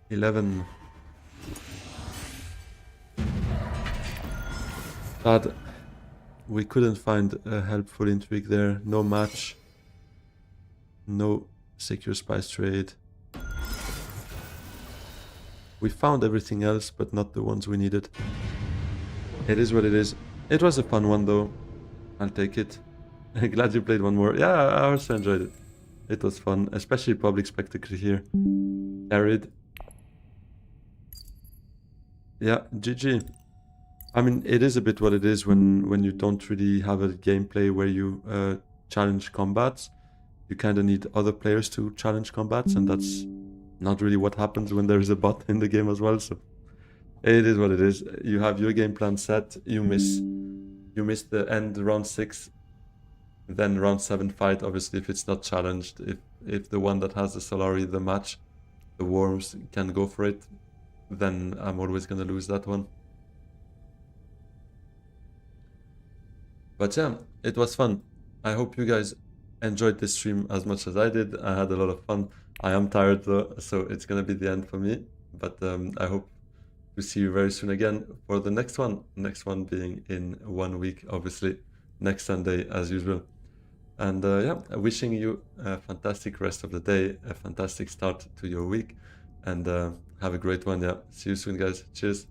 11. But we couldn't find a helpful intrigue there. No match. No secure spice trade. We found everything else, but not the ones we needed. It is what it is. It was a fun one though. I'll take it. Glad you played one more. Yeah, I also enjoyed it. It was fun, especially public spectacle here. Carried. Yeah, GG. I mean, it is a bit what it is when you don't really have a gameplay where you challenge combats. You kind of need other players to challenge combats, and that's not really what happens when there is a bot in the game as well. So it is what it is. You have your game plan set. You miss the end round 6, then round 7 fight. Obviously, if it's not challenged, if the one that has the Solari, the match, the worms can go for it, then I'm always gonna lose that one. But yeah, it was fun. I hope you guys enjoyed this stream as much as I did. I had a lot of fun. I am tired though, so it's gonna be the end for me. But I hope to see you very soon again for the next one. Next one being in 1 week, obviously, next Sunday as usual. And yeah, wishing you a fantastic rest of the day, a fantastic start to your week, and have a great one. Yeah, see you soon, guys. Cheers.